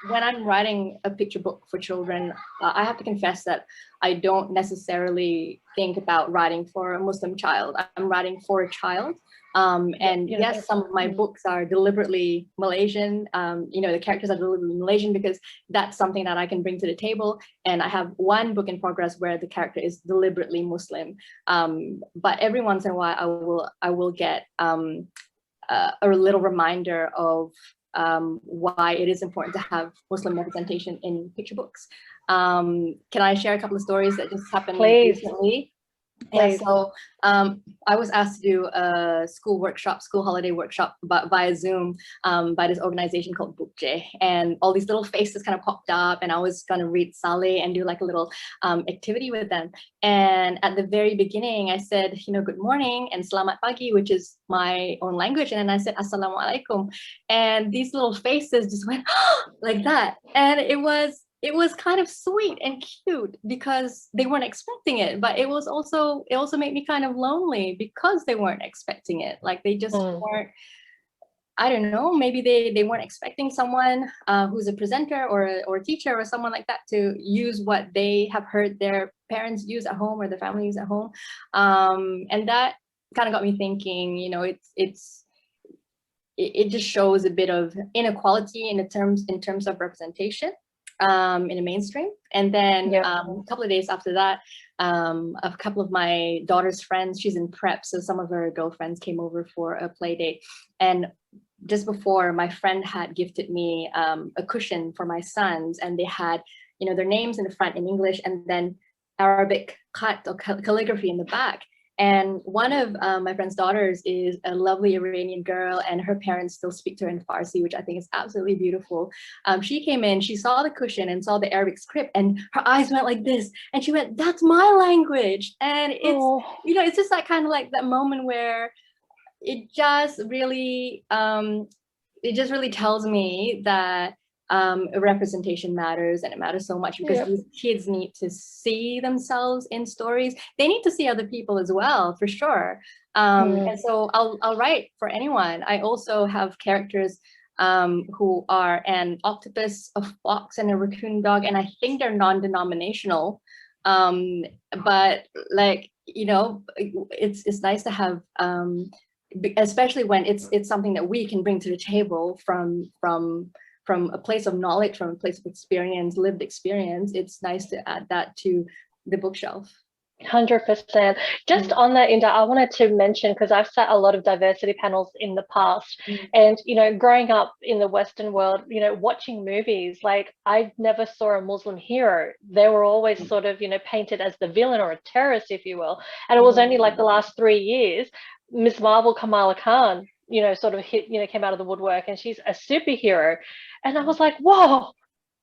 C: when I'm writing a picture book for children, I have to confess that I don't necessarily think about writing for a Muslim child. I'm writing for a child. And yes, some of my books are deliberately Malaysian. The characters are deliberately Malaysian because that's something that I can bring to the table. And I have one book in progress where the character is deliberately Muslim. But every once in a while, I will get a little reminder of why it is important to have Muslim representation in picture books. Can I share a couple of stories that just happened recently? Yeah, so I was asked to do a school holiday workshop via Zoom by this organization called Bookje, and all these little faces kind of popped up, and I was going to read Saleh and do like a little activity with them. And at the very beginning, I said, good morning and selamat pagi, which is my own language, and then I said assalamualaikum, and these little faces just went like that, and it was kind of sweet and cute because they weren't expecting it, but it also made me kind of lonely because they weren't expecting it. Like they just weren't, I don't know, maybe they weren't expecting someone who's a presenter or a teacher or someone like that to use what they have heard their parents use at home or their family use at home. And that kind of got me thinking, it just shows a bit of inequality in terms of representation. In the mainstream. And then a couple of days after that, a couple of my daughter's friends, she's in prep, so some of her girlfriends came over for a play date. And just before, my friend had gifted me a cushion for my sons, and they had, their names in the front in English and then Arabic khat or calligraphy in the back. And one of my friend's daughters is a lovely Iranian girl, and her parents still speak to her in Farsi, which I think is absolutely beautiful. She came in, she saw the cushion and saw the Arabic script, and her eyes went like this, and she went, "That's my language." And it's, it's just that kind of like that moment where it just really tells me that representation matters, and it matters so much because these kids need to see themselves in stories. They need to see other people as well, for sure. And so I'll write for anyone. I also have characters who are an octopus, a fox, and a raccoon dog, and I think they're non-denominational. But like, it's nice to have, especially when it's something that we can bring to the table from a place of knowledge, from a place of experience, lived experience. It's nice to add that to the bookshelf.
A: 100%. Just on that, Inda, I wanted to mention, because I've sat a lot of diversity panels in the past, and growing up in the Western world, watching movies, like I never saw a Muslim hero. They were always sort of painted as the villain or a terrorist, if you will. And it was only like the last 3 years, Ms. Marvel Kamala Khan sort of came out of the woodwork, and she's a superhero. And I was like, whoa,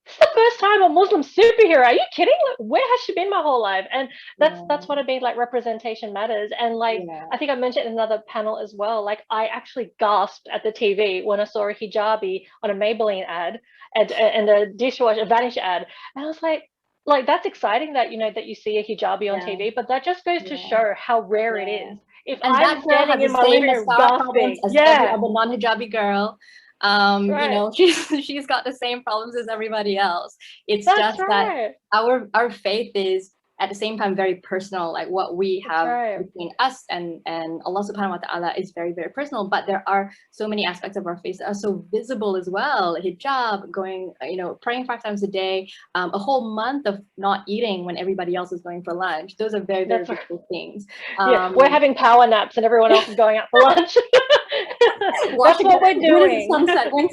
A: it's the first time a Muslim superhero. Are you kidding? Like, where has she been my whole life? And that's what I mean, like representation matters. And like, I think I mentioned in another panel as well, like I actually gasped at the TV when I saw a hijabi on a Maybelline ad and a dishwasher, a Vanish ad. And I was like that's exciting that, that you see a hijabi on TV, but that just goes to show how rare it is. If I'm standing in my living room gasping,
C: as every other non-hijabi girl, she's got the same problems as everybody else. It's just that our faith is at the same time very personal, like what we have between us and Allah subhanahu wa ta'ala is very, very personal, but there are so many aspects of our faith that are so visible as well. Hijab, going, praying 5 times a day, a whole month of not eating when everybody else is going for lunch. Those are very, very visible things.
A: We're having power naps and everyone else is going out for lunch. That's what we're doing.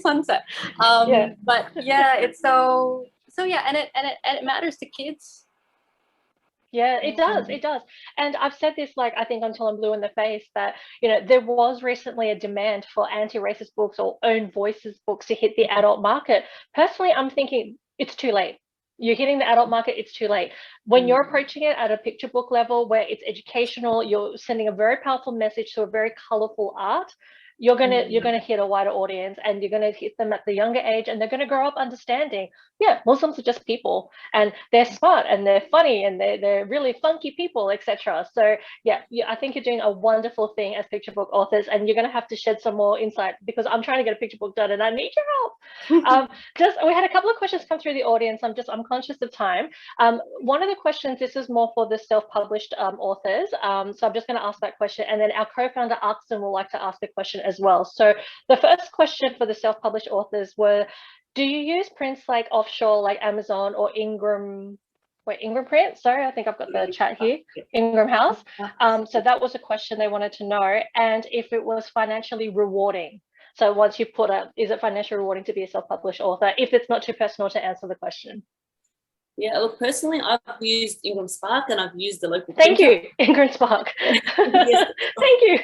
C: Sunset. But yeah, it's so yeah, and it matters to kids.
A: Yeah, it does. And I've said this, like, I think until I'm blue in the face, that, there was recently a demand for anti-racist books or own voices books to hit the adult market. Personally, I'm thinking it's too late. You're hitting the adult market, it's too late. When you're approaching it at a picture book level where it's educational, you're sending a very powerful message to a very colorful art, you're gonna hit a wider audience, and you're gonna hit them at the younger age, and they're gonna grow up understanding, yeah, Muslims are just people, and they're smart, and they're funny, and they're really funky people, etc. So yeah, I think you're doing a wonderful thing as picture book authors, and you're gonna have to shed some more insight, because I'm trying to get a picture book done, and I need your help. We had a couple of questions come through the audience. I'm conscious of time. One of the questions, this is more for the self-published authors, so I'm just going to ask that question, and then our co-founder Arxton will like to ask a question as well. So the first question for the self-published authors were, do you use prints like offshore, like Amazon or Ingram Print? Sorry, I think I've got the chat here. Ingram House. So that was a question they wanted to know, and if it was financially rewarding. So once you put up, is it financially rewarding to be a self-published author, if it's not too personal to answer the question?
B: Yeah, look, personally, I've used Ingram Spark, and I've used the local
A: Thank
B: printer.
A: you, Ingram Spark.
B: Yes.
A: Thank you.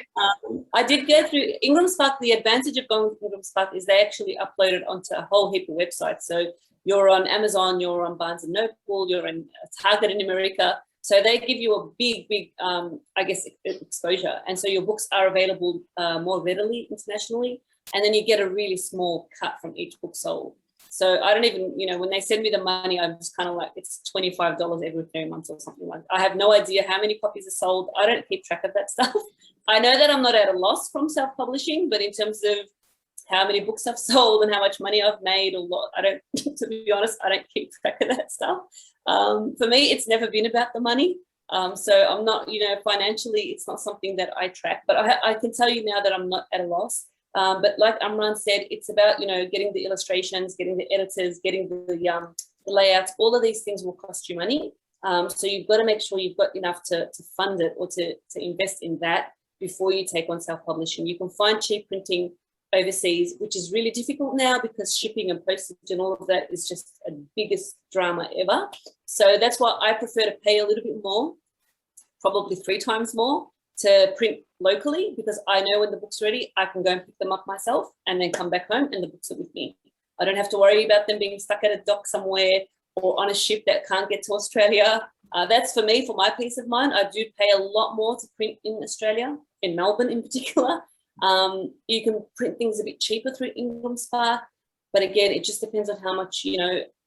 B: I did go through Ingram Spark. The advantage of going with Ingram Spark is they actually upload it onto a whole heap of websites. So you're on Amazon, you're on Barnes & Noble, you're in Target in America. So they give you a big, I guess, exposure. And so your books are available more readily internationally. And then you get a really small cut from each book sold. So I don't even, when they send me the money, I'm just kind of like, it's $25 every 3 months or something like that. I have no idea how many copies are sold. I don't keep track of that stuff. I know that I'm not at a loss from self-publishing, but in terms of how many books I've sold and how much money I've made, to be honest, I don't keep track of that stuff. For me, it's never been about the money. So I'm not, financially, it's not something that I track, but I can tell you now that I'm not at a loss. But like Amran said, it's about, getting the illustrations, getting the editors, getting the layouts. All of these things will cost you money. So you've got to make sure you've got enough to fund it, or to invest in that before you take on self-publishing. You can find cheap printing overseas, which is really difficult now, because shipping and postage and all of that is just a biggest drama ever. So that's why I prefer to pay a little bit more, probably 3 times more, to print locally, because I know when the book's ready, I can go and pick them up myself and then come back home and the books are with me. I don't have to worry about them being stuck at a dock somewhere or on a ship that can't get to Australia. That's for me, for my peace of mind. I do pay a lot more to print in Australia, in Melbourne in particular. You can print things a bit cheaper through Ingram Spark, but again, it just depends on how much,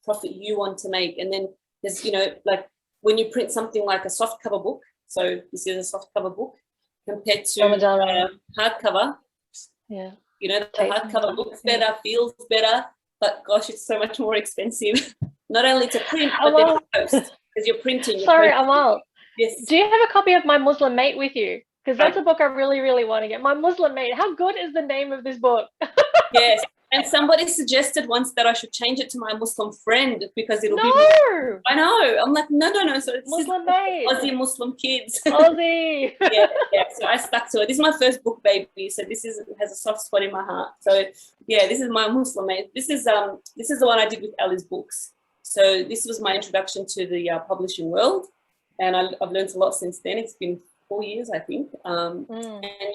B: profit you want to make. And then there's, like when you print something like a soft cover book, so this is a soft cover book compared to hardcover. Yeah. The hardcover looks better, feels better, but gosh, it's so much more expensive. Not only to print, but then to post, because you're printing.
A: Sorry, Amal.
B: Yes.
A: Do you have a copy of My Muslim Mate with you? Because that's a book I really, really want to get. My Muslim Mate. How good is the name of this book?
B: Yes. And somebody suggested once that I should change it to My Muslim Friend, because it'll be
A: more.
B: I know. I'm like, no. So it's
A: Muslim Mate.
B: Aussie Muslim kids.
A: Aussie.
B: yeah. So I stuck to it. This is my first book, baby. So this has a soft spot in my heart. So yeah, this is My Muslim Mate. This is the one I did with Ali's books. So this was my introduction to the publishing world, and I've learned a lot since then. It's been 4 years, I think. And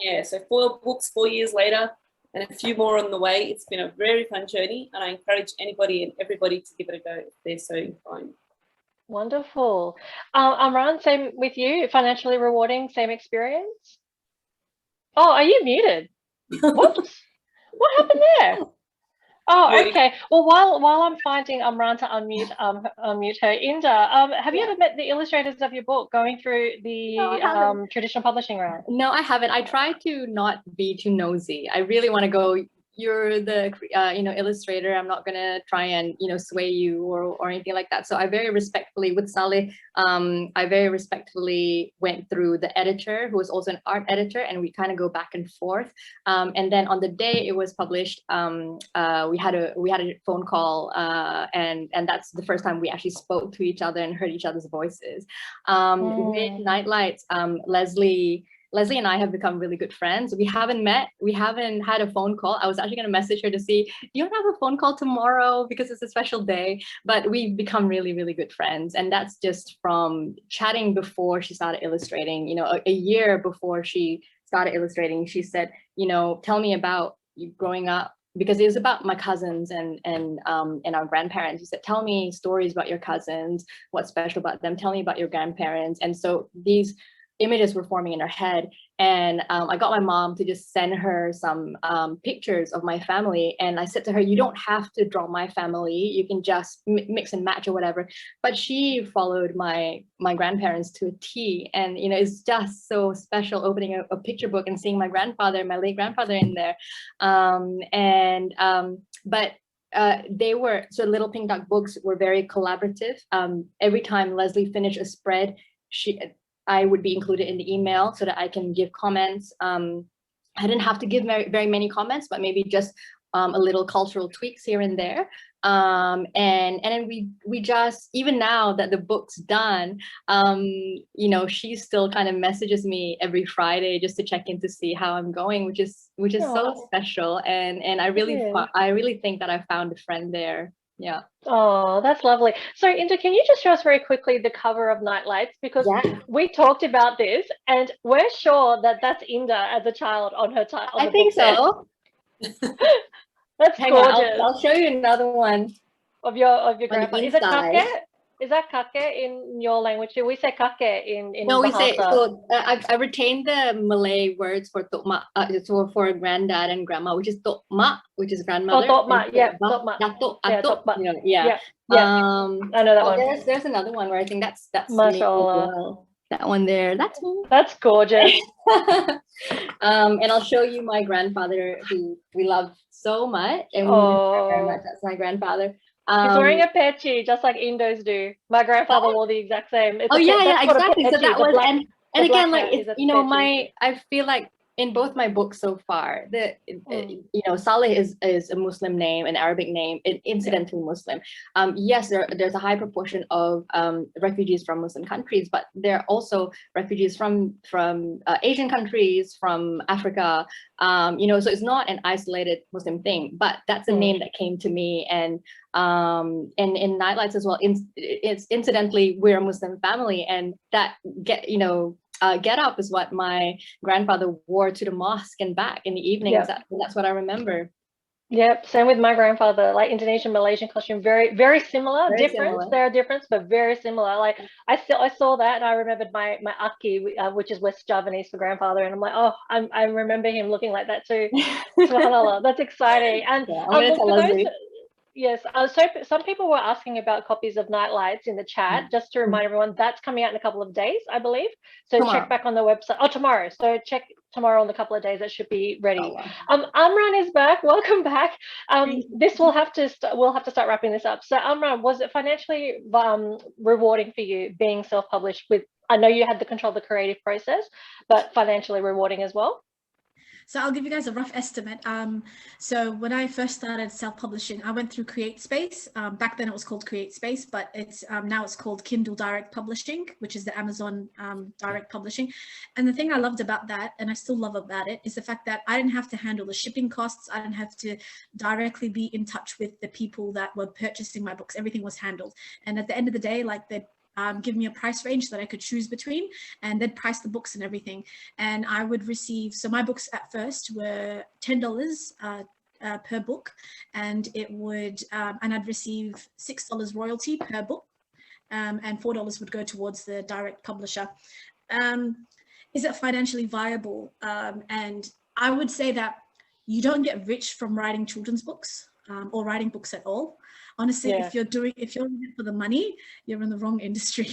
B: yeah, so 4 books, 4 years later, and a few more on the way. It's been a very fun journey, and I encourage anybody and everybody to give it a go if they're so inclined.
A: Wonderful. Amran, same with you, financially rewarding, same experience? Oh, are you muted? Whoops. What happened there? Oh, okay. Well, while I'm finding Amran to unmute her, Inda, have you ever met the illustrators of your book going through the traditional publishing route?
C: No, I haven't. I try to not be too nosy. I really want to go, you're the illustrator. I'm not gonna try and sway you or anything like that. So I very respectfully, with Saleh, I very respectfully went through the editor, who was also an art editor, and we kind of go back and forth. And then on the day it was published, we had a phone call, and that's the first time we actually spoke to each other and heard each other's voices. With Nightlights, Leslie and I have become really good friends. We haven't met. We haven't had a phone call. I was actually going to message her to see, do you want to have a phone call tomorrow, because it's a special day? But we've become really, really good friends. And that's just from chatting before she started illustrating. A year before she started illustrating, she said, tell me about you growing up, because it was about my cousins and our grandparents. She said, tell me stories about your cousins. What's special about them? Tell me about your grandparents. And so these images were forming in her head. And I got my mom to just send her some pictures of my family. And I said to her, you don't have to draw my family. You can just mix and match or whatever. But she followed my grandparents to a T. And, you know, it's just so special opening a picture book and seeing my grandfather, my late grandfather in there. But they were, so Little Pink Duck books were very collaborative. Every time Leslie finished a spread, I would be included in the email so that I can give comments. I didn't have to give very many comments, but maybe just a little cultural tweaks here and there. And then we just, even now that the book's done, you know, she still kind of messages me every Friday just to check in to see how I'm going, which is so special. And I really think that I found a friend there. Yeah.
A: Oh, that's lovely. So Inda, can you just show us very quickly the cover of Nightlights? Because we talked about this and we're sure that that's Inda as a child on her title.
C: I think so.
A: That's
C: Hang
A: gorgeous.
C: on, I'll show you another one.
A: Of your grandpa. Is it
C: inside.
A: kake? Is that kake in your language? We say kake in
C: No, we
A: Bahasa.
C: say, so I retained the Malay words for tokma, for granddad and grandma, which is tokma, which is grandmother.
A: Oh, tokma, yeah, tokma.
C: Datuk,
A: Yeah,
C: atuk,
A: tokma.
C: you know, yeah.
A: I know that one.
C: There's another one where I think that's
A: Mashallah.
C: well. That one there, that's me.
A: That's gorgeous.
C: And I'll show you my grandfather, who we love so much, and we miss very much. That's my grandfather.
A: He's wearing a pechie, just like Indos do. My grandfather wore the exact same. It's
C: exactly. So that was,
A: black,
C: and again, like, it's, you know,
A: pechie.
C: I feel like in both my books so far, you know, Saleh is a Muslim name, an Arabic name, incidentally Muslim. Yes, there's a high proportion of refugees from Muslim countries, but there are also refugees from Asian countries, from Africa. You know, so it's not an isolated Muslim thing, but that's a name that came to me. And in Nightlights as well, it's incidentally, we're a Muslim family, and that get up is what my grandfather wore to the mosque and back in the evenings. That's what I remember.
A: Yep, same with my grandfather, like Indonesian, Malaysian costume, very, very similar. There are differences, but very similar. Like I saw that and I remembered my Aki, which is West Javanese for grandfather, and I'm like, oh, I remember him looking like that too. SubhanAllah, that's exciting. And yes, so some people were asking about copies of Nightlights in the chat. Just to remind everyone, that's coming out in a couple of days, I believe. So tomorrow. Check back on the website. Oh, tomorrow. So check tomorrow on the couple of days. That should be ready. Oh, wow. Amran is back. Welcome back. We'll have to start wrapping this up. So Amran, was it financially rewarding for you being self-published with? I know you had the control of the creative process, but financially rewarding as well.
D: So I'll give you guys a rough estimate. So when I first started self-publishing, I went through CreateSpace. Back then it was called CreateSpace, but it's now it's called Kindle Direct Publishing, which is the Amazon Direct Publishing. And the thing I loved about that, and I still love about it, is the fact that I didn't have to handle the shipping costs. I didn't have to directly be in touch with the people that were purchasing my books. Everything was handled. And at the end of the day, like the give me a price range that I could choose between, and then price the books and everything. And I would receive, so my books at first were $10 per book, and it would, and I'd receive $6 royalty per book, and $4 would go towards the direct publisher. Is it financially viable? And I would say that you don't get rich from writing children's books or writing books at all. Honestly, if you're in it for the money, you're in the wrong industry.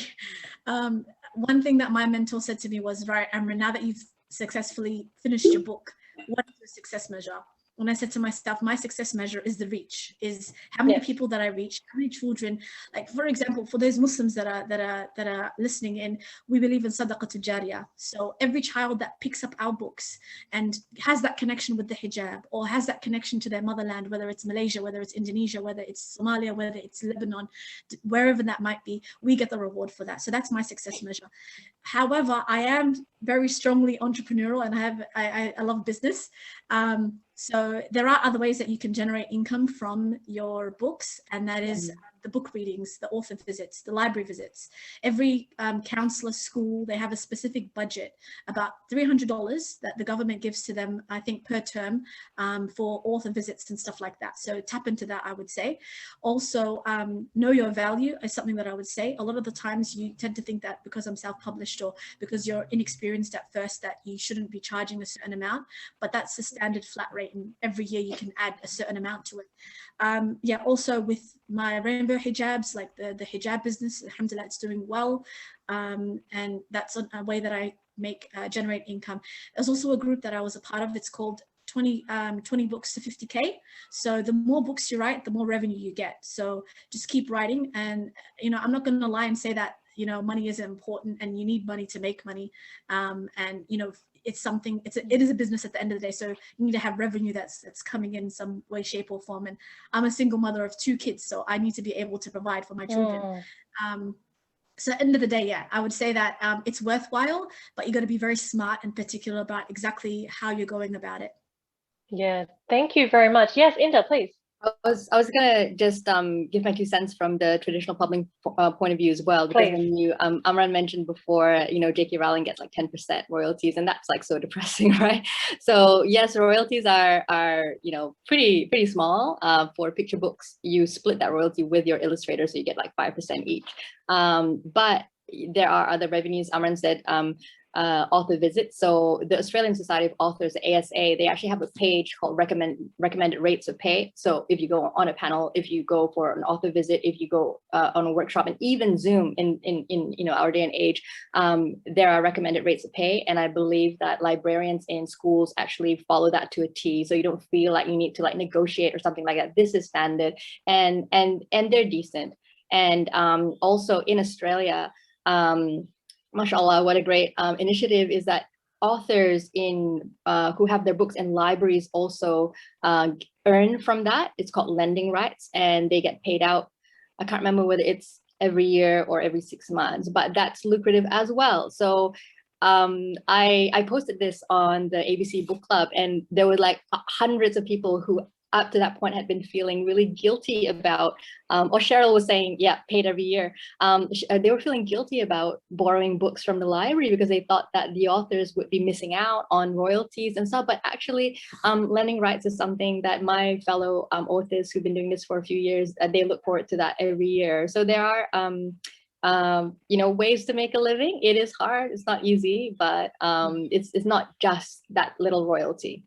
D: One thing that my mentor said to me was, right, Amran, now that you've successfully finished your book, what is your success measure? When I said to myself, my success measure is the reach, is how many people that I reach, how many children. Like, for example, for those Muslims that are listening in, we believe in sadaqatul jariyah. So every child that picks up our books and has that connection with the hijab, or has that connection to their motherland, whether it's Malaysia, whether it's Indonesia, whether it's Somalia, whether it's Lebanon, wherever that might be, we get the reward for that. So that's my success measure. However, I am very strongly entrepreneurial, and I love business. So there are other ways that you can generate income from your books, and that is the book readings, the author visits, the library visits. Every counsellor school, they have a specific budget, about $300 that the government gives to them, I think, per term for author visits and stuff like that. So tap into that, I would say. Also, know your value is something that I would say. A lot of the times you tend to think that because I'm self-published or because you're inexperienced at first that you shouldn't be charging a certain amount, but that's the standard flat rate, and every year you can add a certain amount to it. Yeah, also with my Rainbow Hijabs, like the hijab business, alhamdulillah, it's doing well, and that's a way that I make generate income. There's also a group that I was a part of. It's called 20 books to 50K. So the more books you write, the more revenue you get. So just keep writing. And, you know, I'm not going to lie and say that, you know, money isn't important and you need money to make money. And, you know, it's something, it is a business at the end of the day. So you need to have revenue that's coming in some way, shape or form. And I'm a single mother of 2 kids, so I need to be able to provide for my children. So at the end of the day, yeah, I would say that it's worthwhile, but you got to be very smart and particular about exactly how you're going about it.
A: Yeah, thank you very much. Yes, Inda, please.
C: I was gonna just give my 2 cents from the traditional public point of view as well, because when you Amran mentioned before, you know, J.K. Rowling gets like 10% royalties, and that's like so depressing, right? So yes, royalties are you know pretty small for picture books. You split that royalty with your illustrator, so you get like 5% each. But there are other revenues. Amran said author visits. So the Australian Society of Authors, the ASA, they actually have a page called recommended rates of pay. So if you go on a panel, if you go for an author visit, if you go on a workshop, and even Zoom in you know our day and age, there are recommended rates of pay. And I believe that librarians in schools actually follow that to a T. So you don't feel like you need to like negotiate or something like that. This is standard, and they're decent. And also in Australia, mashallah, what a great initiative is that authors who have their books in libraries also earn from that. It's called lending rights, and they get paid out. I can't remember whether it's every year or every 6 months, but that's lucrative as well. So I posted this on the ABC Book Club, and there were like hundreds of people who up to that point had been feeling really guilty about, or Cheryl was saying, yeah, paid every year. They were feeling guilty about borrowing books from the library because they thought that the authors would be missing out on royalties and stuff. But actually, lending rights is something that my fellow authors who've been doing this for a few years, they look forward to that every year. So there are you know, ways to make a living. It is hard, it's not easy, but it's not just that little royalty.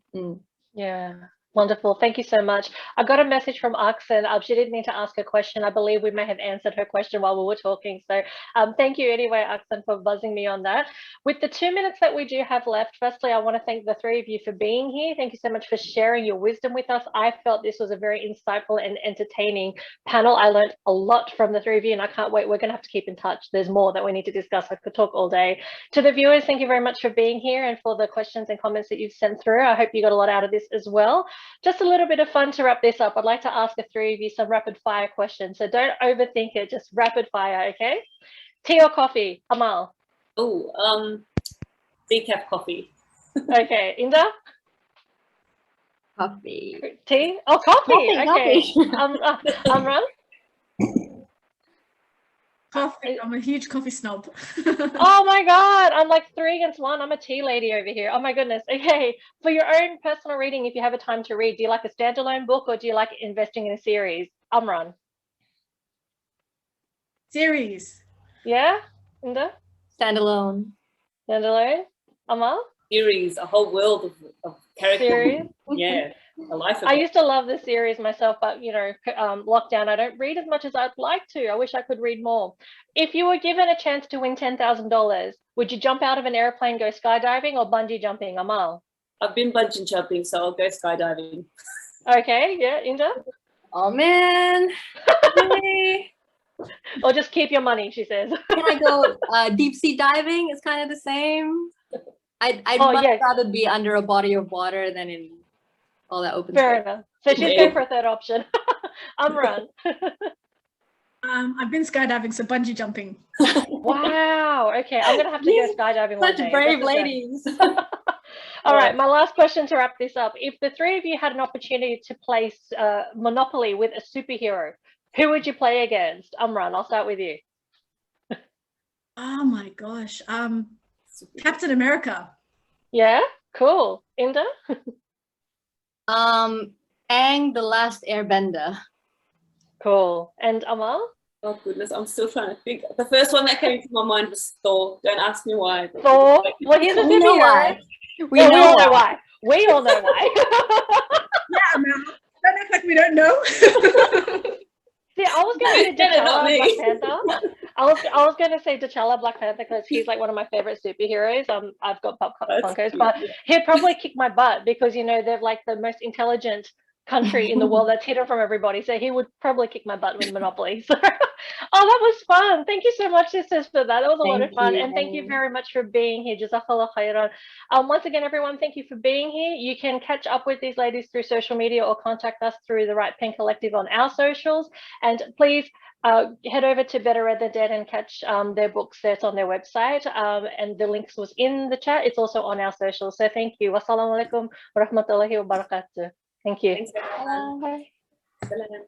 A: Yeah. Wonderful. Thank you so much. I got a message from Aksan. She did need to ask a question. I believe we may have answered her question while we were talking. So thank you anyway, Aksan, for buzzing me on that. With the 2 minutes that we do have left, firstly, I want to thank the 3 of you for being here. Thank you so much for sharing your wisdom with us. I felt this was a very insightful and entertaining panel. I learned a lot from the 3 of you, and I can't wait. We're going to have to keep in touch. There's more that we need to discuss. I could talk all day. To the viewers, thank you very much for being here and for the questions and comments that you've sent through. I hope you got a lot out of this as well. Just a little bit of fun to wrap this up. I'd like to ask the 3 of you some rapid fire questions. So don't overthink it, just rapid fire, okay? Tea or coffee? Amal?
B: Oh, decaf coffee.
A: Okay, Inda?
C: Coffee.
A: Tea? Oh, coffee. Okay. Amran?
D: Coffee. I'm a huge coffee snob.
A: Oh my God, I'm like 3 against 1. I'm a tea lady over here. Oh my goodness. Okay, for your own personal reading, if you have a time to read, do you like a standalone book or do you like investing in a series? Amran?
D: Series.
A: Yeah? Inda?
C: Standalone.
A: Standalone? Amal?
B: Series, a whole world of characters.
A: Series?
B: Yeah, a life of
A: I used to love the series myself, but you know, lockdown, I don't read as much as I'd like to. I wish I could read more. If you were given a chance to win $10,000, would you jump out of an airplane, go skydiving, or bungee jumping? Amal?
B: I've been bungee jumping, so I'll go skydiving.
A: Okay, yeah, Inda?
C: Oh man.
A: Or just keep your money, she says.
C: Can I go deep sea diving? It's kind of the same. I'd much rather be under a body of water than in all that open
A: Fair
C: space.
A: enough. So she's going for a third option. Amran?
D: I've been skydiving, so bungee jumping.
A: Wow. Okay, I'm gonna have to go skydiving one day.
C: Such brave ladies.
A: All right, my last question to wrap this up. If the 3 of you had an opportunity to place Monopoly with a superhero, Who would you play against? Amran, I'll start with you.
D: Oh my gosh. Captain America.
A: Yeah, cool. Inda?
C: Aang, the Last Airbender.
A: Cool. And Amal?
B: Oh goodness, I'm still trying to think. The first one that came to my mind was Thor. Don't ask me why.
A: Thor? Well, he's a
C: We know
A: superhero.
C: why.
A: We all know why. We all know why.
D: Yeah, man. Don't act like we don't know.
A: See, I was going to say
B: Get it, not
A: T'Challa,
B: me.
A: Black Panther. I was going to say T'Challa, Black Panther, because he's like one of my favorite superheroes. I've got pop Funkos, but he'd probably kick my butt because, you know, they're like the most intelligent country in the world that's hidden from everybody. So he would probably kick my butt with Monopoly. So, oh, that was fun. Thank you so much, sisters, for that. That was a lot of fun. And thank you very much for being here. Jazakallah khairan. Once again, everyone, thank you for being here. You can catch up with these ladies through social media or contact us through the Right Pen Collective on our socials. And please head over to Better Read Than Dead and catch their books that's on their website. And the links was in the chat. It's also on our socials. So thank you. Wassalamu alaikum wa rahmatullahi wa barakatuh. Thank you.
B: Thanks, everyone.
A: Bye.
B: Salam.